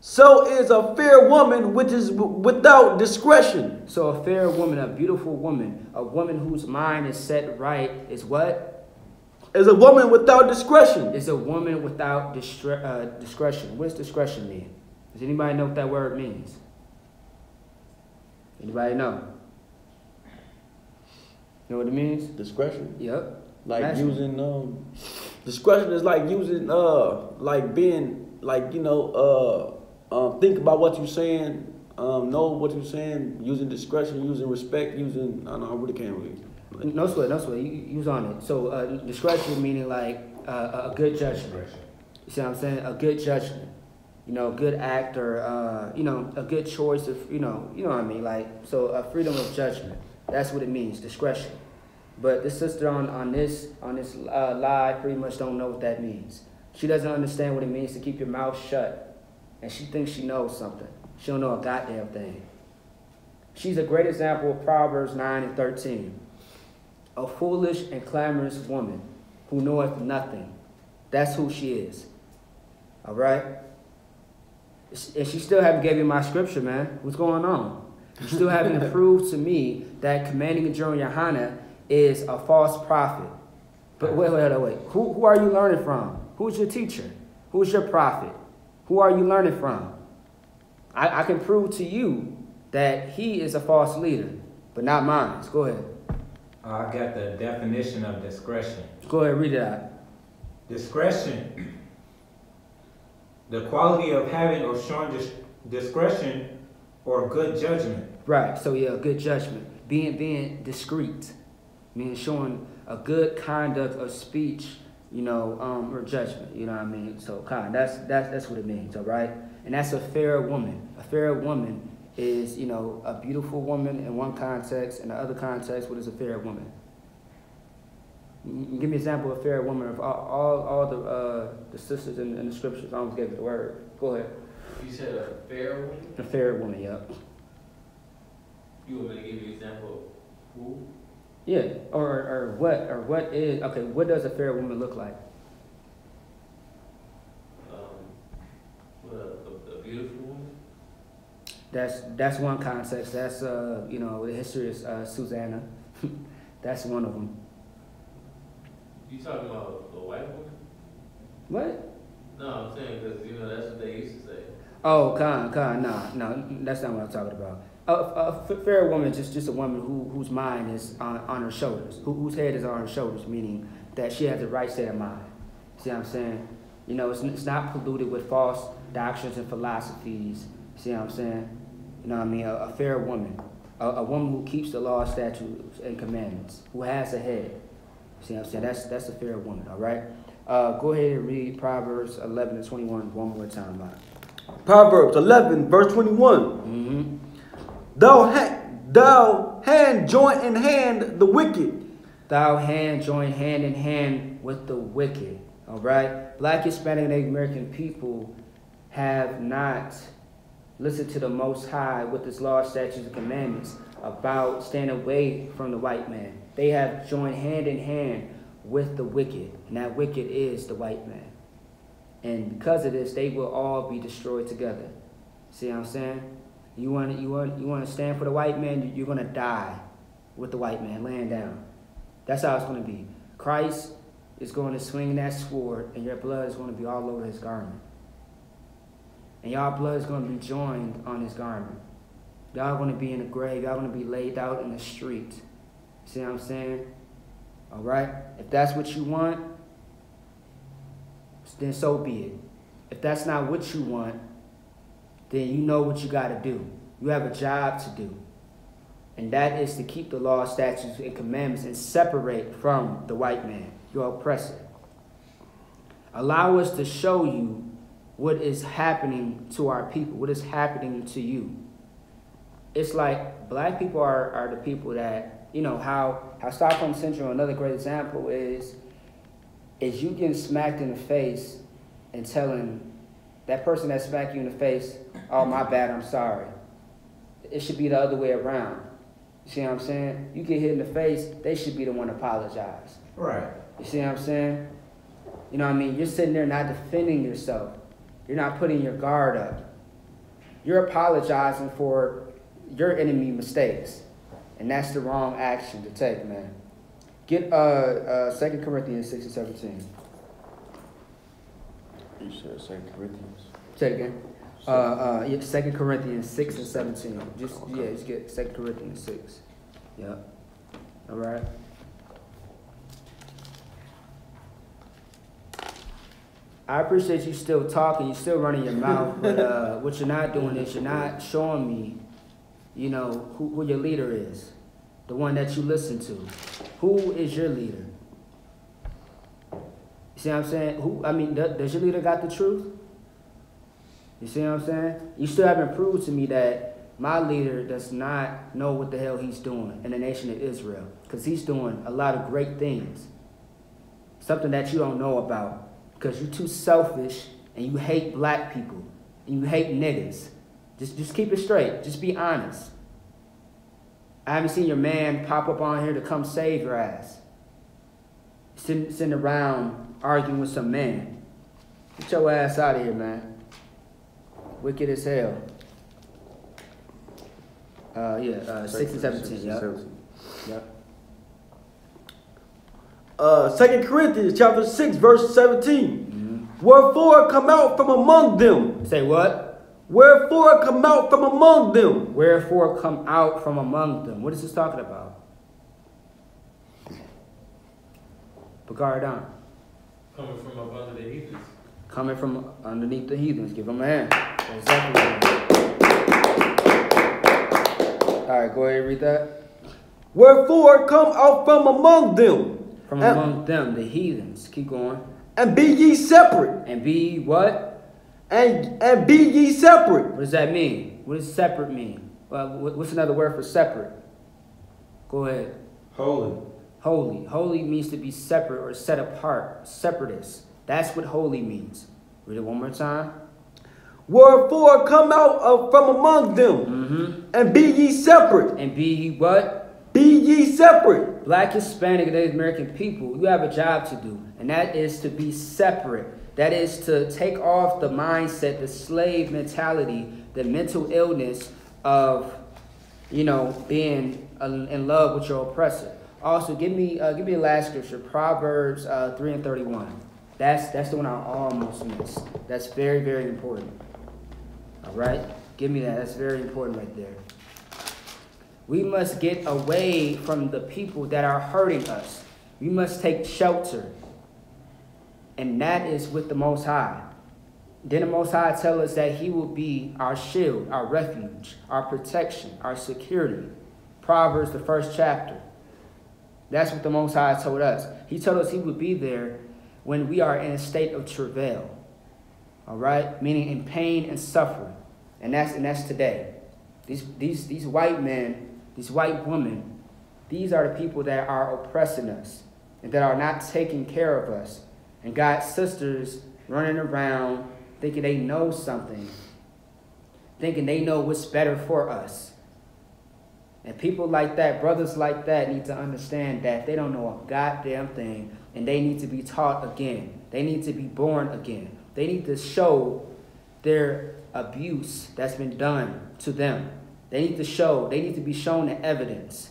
Speaker 4: so is a fair woman which is without discretion.
Speaker 1: So a fair woman, a beautiful woman, a woman whose mind is set right is what?
Speaker 4: Is a woman without discretion.
Speaker 1: Is a woman without discretion. What does discretion mean? Does anybody know what that word means? Anybody know? Know what it means?
Speaker 4: Discretion.
Speaker 1: Yep.
Speaker 4: Like using discretion is like using like being like think about what you're saying, know what you're saying, using discretion, using respect, using I don't know, I really can't read.
Speaker 1: No sweat. You was on it. So discretion meaning like a good judgment. You see what I'm saying? A good judgment. Good act or a good choice of you know what I mean. Like so, a freedom of judgment. That's what it means, discretion. But this sister on this live pretty much don't know what that means. She doesn't understand what it means to keep your mouth shut, and she thinks she knows something. She don't know a goddamn thing. She's a great example of Proverbs 9:13. A foolish and clamorous woman who knoweth nothing. That's who she is. All right? And she still haven't gave you my scripture, man. What's going on? You still haven't proved to me that commanding GEN.YAHANNA is a false prophet. But wait. Who are you learning from? Who's your teacher? Who's your prophet? Who are you learning from? I can prove to you that he is a false leader, but not mine. Go ahead.
Speaker 2: I got the definition of discretion.
Speaker 1: Go ahead, read it out.
Speaker 2: Discretion, the quality of having or showing discretion or good judgment.
Speaker 1: Right, so yeah, good judgment. Being discreet, meaning showing a good conduct of speech, or judgment, you know what I mean? So that's what it means, all right? And that's a fair woman. A fair woman is, a beautiful woman in one context, in the other context, what is a fair woman? Give me an example of a fair woman of all the sisters in the scriptures. I almost gave it the word. Go ahead.
Speaker 3: You said a fair woman?
Speaker 1: A fair woman, yep.
Speaker 3: You want me to give you an example of who?
Speaker 1: Yeah, or what is, okay, what does a fair woman look like?
Speaker 3: A beautiful woman?
Speaker 1: That's one context. That's, the history is Susanna. That's one of them.
Speaker 3: You talking about a white woman?
Speaker 1: What?
Speaker 3: No, I'm saying because, that's what they used to say.
Speaker 1: Oh, no, that's not what I'm talking about. A fair woman is just a woman whose mind is on her shoulders, whose head is on her shoulders, meaning that she has the right state of mind. See what I'm saying? It's not polluted with false doctrines and philosophies. See what I'm saying? You know what I mean? A fair woman, a woman who keeps the law, statutes, and commandments, who has a head. See what I'm saying? That's a fair woman, all right? Go ahead and read Proverbs 11:21 one more time, Mike.
Speaker 4: Proverbs 11, verse 21.
Speaker 1: Mm-hmm.
Speaker 4: Thou hand join in hand the wicked.
Speaker 1: Thou hand join hand in hand with the wicked. All right? Black, Hispanic, and Native American people have not listened to the Most High with his law, statutes, and commandments about staying away from the white man. They have joined hand in hand with the wicked, and that wicked is the white man. And because of this, they will all be destroyed together. See what I'm saying? You want to stand for the white man, you're going to die with the white man laying down. That's how it's going to be. Christ is going to swing that sword, and your blood is going to be all over his garment. And y'all blood is going to be joined on his garment. Y'all going to be in the grave. Y'all going to be laid out in the street. See what I'm saying? All right? If that's what you want, then so be it. If that's not what you want, then you know what you got to do. You have a job to do. And that is to keep the law, statutes, and commandments and separate from the white man, your oppressor. Allow us to show you what is happening to our people, what is happening to you. It's like black people are the people that, how Stockholm Syndrome, another great example is you getting smacked in the face and telling that person that smacked you in the face, oh, my bad, I'm sorry. It should be the other way around. You see what I'm saying? You get hit in the face, they should be the one to apologize.
Speaker 2: Right.
Speaker 1: You see what I'm saying? You know what I mean? You're sitting there not defending yourself. You're not putting your guard up. You're apologizing for your enemy mistakes. And that's the wrong action to take, man. Get 2 Corinthians 6 and 17.
Speaker 4: You said 2 Corinthians.
Speaker 1: Say it again. 2 Corinthians 6 and 17. Just get 2 Corinthians 6. Yep. All right. I appreciate you still talking, you're still running your mouth, but what you're not doing is you're not showing me, who your leader is. the one that you listen to. Who is your leader? You see what I'm saying? Does your leader got the truth? You see what I'm saying? You still haven't proved to me that my leader does not know what the hell he's doing in the nation of Israel, because he's doing a lot of great things. Something that you don't know about, because you're too selfish and you hate black people and you hate niggas. Just keep it straight. Just be honest. I haven't seen your man pop up on here to come save your ass. Sitting around arguing with some man. Get your ass out of here, man. Wicked as hell. 6 and 17, yep.
Speaker 4: 2 Corinthians chapter 6, verse 17. Wherefore come out from among them.
Speaker 1: Say what?
Speaker 4: Wherefore come out from among them.
Speaker 1: Wherefore come out from among them. What is this talking about? Pagardon.
Speaker 3: Coming from up under the heathens.
Speaker 1: Coming from underneath the heathens. Give them a hand. Exactly. All right, go ahead and read that.
Speaker 4: Wherefore come out from among them.
Speaker 1: From among them, the heathens. Keep going.
Speaker 4: And be ye separate.
Speaker 1: And be what?
Speaker 4: And be ye separate.
Speaker 1: What does that mean? What does separate mean? What's another word for separate? Go ahead.
Speaker 2: Holy.
Speaker 1: Holy. Holy means to be separate or set apart. Separatist. That's what holy means. Read it one more time.
Speaker 4: Wherefore come out from among them. And be ye separate.
Speaker 1: And be ye what?
Speaker 4: Be ye separate.
Speaker 1: Black, Hispanic, and Native American people, you have a job to do. And that is to be separate. That is to take off the mindset, the slave mentality, the mental illness of, being in love with your oppressor. Also, give me the last scripture, Proverbs 3 and 31. That's the one I almost missed. That's very, very important. All right? Give me that. That's very important right there. We must get away from the people that are hurting us. We must take shelter. And that is with the Most High. Then the Most High tell us that he will be our shield, our refuge, our protection, our security. Proverbs, the 1st chapter. That's what the Most High told us. He told us he would be there when we are in a state of travail. All right? Meaning in pain and suffering. And that's today. These white men, these white women, these are the people that are oppressing us and that are not taking care of us. And got sisters running around thinking they know something, thinking they know what's better for us. And people like that, brothers like that, need to understand that they don't know a goddamn thing, and they need to be taught again. They need to be born again. They need to show their abuse that's been done to them. They need to be shown the evidence.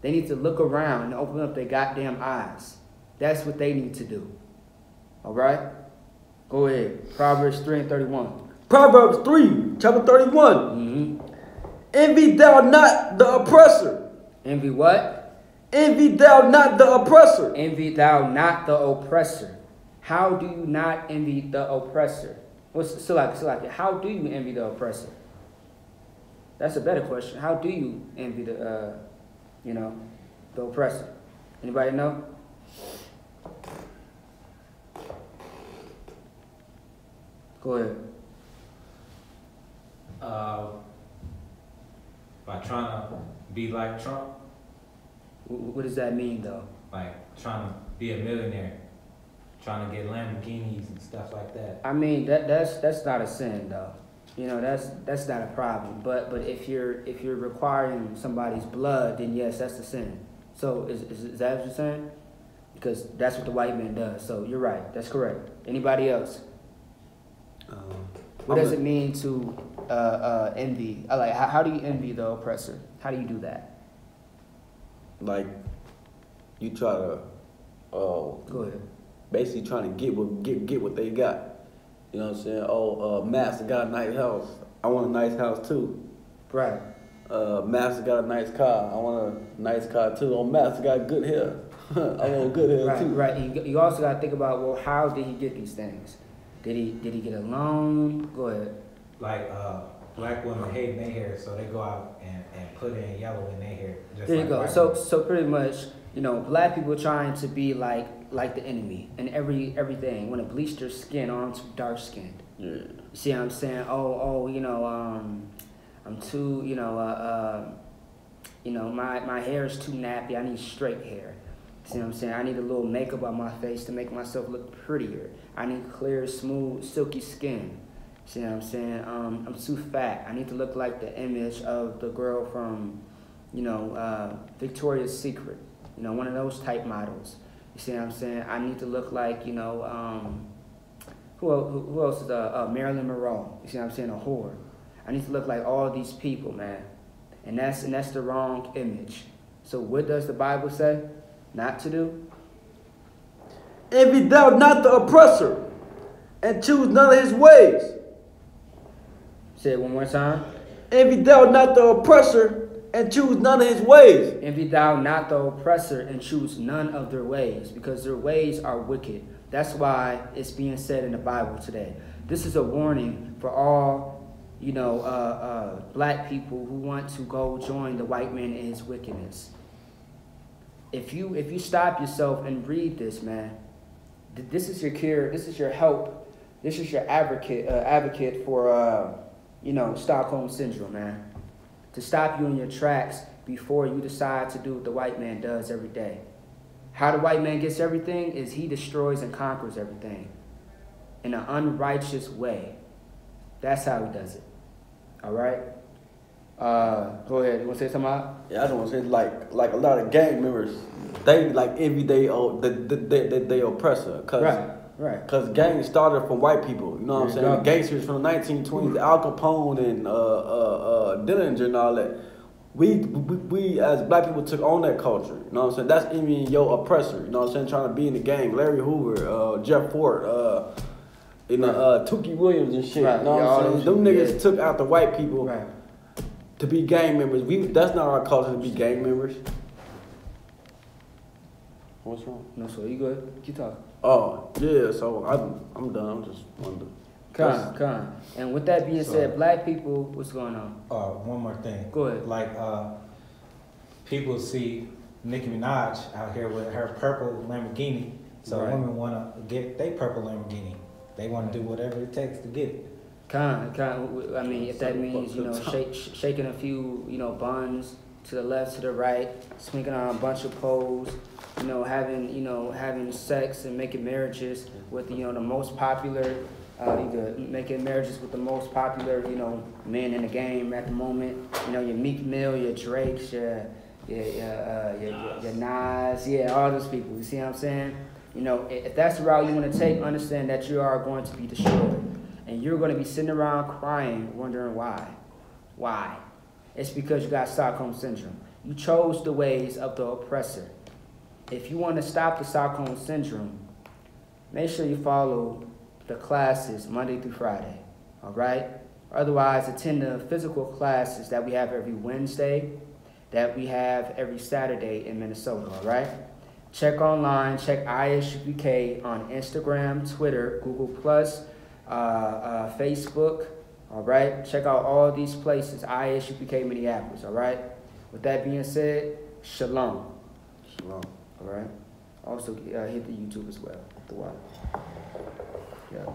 Speaker 1: They need to look around and open up their goddamn eyes. That's what they need to do. All right? Go ahead. Proverbs 3 and 31.
Speaker 4: Proverbs 3, chapter 31. Envy thou not the oppressor.
Speaker 1: Envy what?
Speaker 4: Envy thou not the oppressor.
Speaker 1: Envy thou not the oppressor. How do you not envy the oppressor? Salaki, how do you envy the oppressor? That's a better question. How do you envy the oppressor? Anybody know? Go ahead.
Speaker 2: By trying to be like Trump.
Speaker 1: What does that mean, though?
Speaker 2: Like trying to be a millionaire, trying to get Lamborghinis and stuff like that.
Speaker 1: I mean, that's not a sin, though. That's not a problem. But if you're requiring somebody's blood, then yes, that's a sin. So is that what you're saying? Because that's what the white man does. So you're right. That's correct. Anybody else? What does it mean to envy? How do you envy the oppressor? How do you do that?
Speaker 4: Like, you try to,
Speaker 1: Go ahead.
Speaker 4: basically trying to get what they got. You know what I'm saying? Master got a nice house. I want a nice house too.
Speaker 1: Right.
Speaker 4: Master got a nice car. I want a nice car too. Master got good hair. I want good hair too.
Speaker 1: Right. You also got to think about, well, how did he get these things? Did he get a loan? Go ahead.
Speaker 2: Like black women hating their hair, so they go out and put in yellow in their hair. Just
Speaker 1: there you
Speaker 2: like
Speaker 1: go. So pretty much, you know, black people trying to be like the enemy and everything. Want to bleach their skin onto dark skinned.
Speaker 4: Yeah.
Speaker 1: You see what I'm saying? Oh, you know, I'm too, you know, my hair is too nappy. I need straight hair. See what I'm saying? I need a little makeup on my face to make myself look prettier. I need clear, smooth, silky skin. See what I'm saying? I'm too fat. I need to look like the image of the girl from, you know, Victoria's Secret. You know, one of those type models. You see what I'm saying? I need to look like, you know, who else is Marilyn Monroe? You see what I'm saying? A whore. I need to look like all these people, man. And that's the wrong image. So what does the Bible say not to do?
Speaker 4: Envy thou not the oppressor, and choose none of his ways.
Speaker 1: Say it one more time.
Speaker 4: Envy thou not the oppressor, and choose none of his ways.
Speaker 1: Envy thou not the oppressor, and choose none of their ways, because their ways are wicked. That's why it's being said in the Bible today. This is a warning for all, you know, black people who want to go join the white man in his wickedness. If you stop yourself and read this, man, this is your cure. This is your help. This is your advocate for you know, Stockholm syndrome, man. To stop you in your tracks before you decide to do what the white man does every day. How the white man gets everything is he destroys and conquers everything in an unrighteous way. That's how he does it. All right? Go ahead. You want to say something out?
Speaker 4: Yeah, I just want to say, like a lot of gang members, they like envy they oppressor.
Speaker 1: Right.
Speaker 4: Because gangs started from white people. You know what I'm saying? The gangsters from the 1920s, Al Capone and Dillinger and all that. We as black people took on that culture. You know what I'm saying? That's envying your oppressor. You know what I'm saying? Trying to be in the gang. Larry Hoover, Jeff Fort, Tookie Williams and shit.
Speaker 1: Right.
Speaker 4: You know what I'm saying? Them niggas took out the white people to be gang members. That's not our culture to be gang members. What's wrong?
Speaker 1: No, so you good? Keep talking.
Speaker 4: Oh, yeah, so I'm done. I'm just wondering.
Speaker 1: Con. And with that being said, black people, what's going on?
Speaker 2: One more thing.
Speaker 1: Go ahead.
Speaker 2: Like, people see Nicki Minaj out here with her purple Lamborghini, so women want to get their purple Lamborghini. They want to do whatever it takes to get it.
Speaker 1: Con. I mean, if that means, you know, shaking a few, you know, buns to the left, to the right, swinging on a bunch of poles, you know, having sex and making marriages with, you know, the most popular, either making marriages with the most popular, you know, men in the game at the moment. You know, your Meek Mill, your Drakes, your Nas, all those people. You see what I'm saying? You know, if that's the route you want to take, understand that you are going to be destroyed. And you're going to be sitting around crying, wondering why. Why? It's because you got Stockholm syndrome. You chose the ways of the oppressor. If you want to stop the Stockholm syndrome, make sure you follow the classes Monday through Friday, all right? Otherwise, attend the physical classes that we have every Wednesday, that we have every Saturday in Minnesota, all right? Check online, check I.S.U.P.K on Instagram, Twitter, Google+, Facebook, all right? Check out all these places, I.S.U.P.K Minneapolis, all right? With that being said, shalom.
Speaker 4: Shalom.
Speaker 1: All right? Also, hit the YouTube as well. The watch. Yeah.